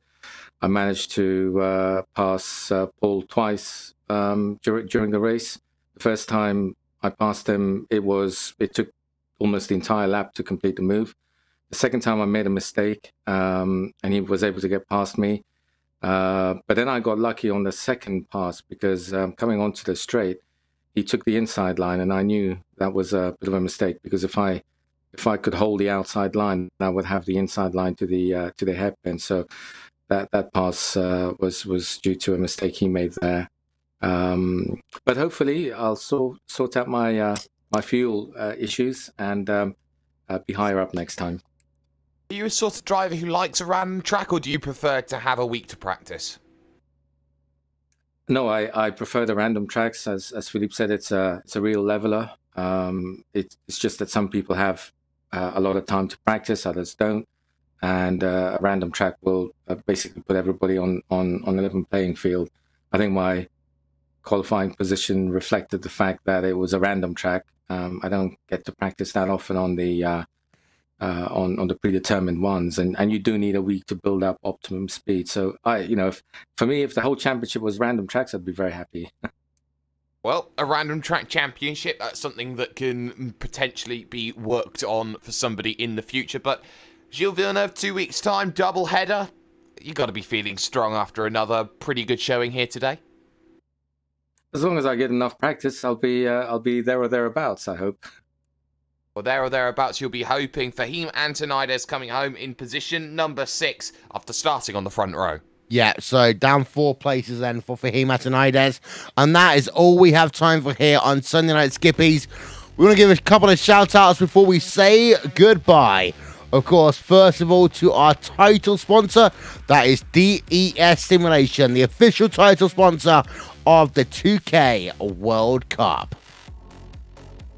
I managed to pass Paul twice during the race. The first time I passed him, it took almost the entire lap to complete the move. The second time I made a mistake, and he was able to get past me. But then I got lucky on the second pass, because coming onto the straight, he took the inside line, and I knew that was a bit of a mistake, because if I could hold the outside line, I would have the inside line to the hairpin. So that pass was due to a mistake he made there. But hopefully I'll sort out my fuel issues and be higher up next time. Are you a sort of driver who likes a random track, or do you prefer to have a week to practice? No, I prefer the random tracks. As Philippe said, it's a real leveler. It's just that some people have a lot of time to practice, others don't, and a random track will basically put everybody on a level playing field. I think my qualifying position reflected the fact that it was a random track. I don't get to practice that often on the predetermined ones, and you do need a week to build up optimum speed. So for me, if the whole championship was random tracks, I'd be very happy. Well, a random track championship, that's something that can potentially be worked on for somebody in the future. But Gilles Villeneuve, 2 weeks' time, double header. You got to be feeling strong after another pretty good showing here today. As long as I get enough practice, I'll be there or thereabouts, I hope. Well, there or thereabouts, you'll be hoping. Fahim Atanides coming home in position number 6 after starting on the front row. Yeah, so down 4 places then for Fahim Atanides. And that is all we have time for here on Sunday Night Skippies. We want to give a couple of shout-outs before we say goodbye. Of course, first of all, to our title sponsor, that is DES Simulation, the official title sponsor of the 2K World Cup.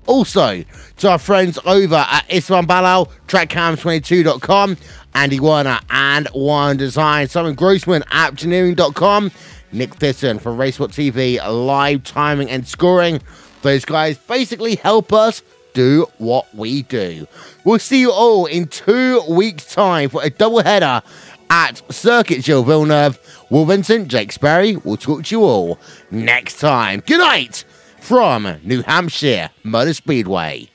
Also, to our friends over at Isman Balal, TrackCam22.com, Andy Werner and One Design, Simon Grossman at Engineering.com, Nick Thisson for Racewhat TV, live timing and scoring. Those guys basically help us do what we do. We'll see you all in 2 weeks' time for a doubleheader at Circuit Gilles Villeneuve. Will Vincent, Jake Sperry will talk to you all next time. Good night from New Hampshire Motor Speedway.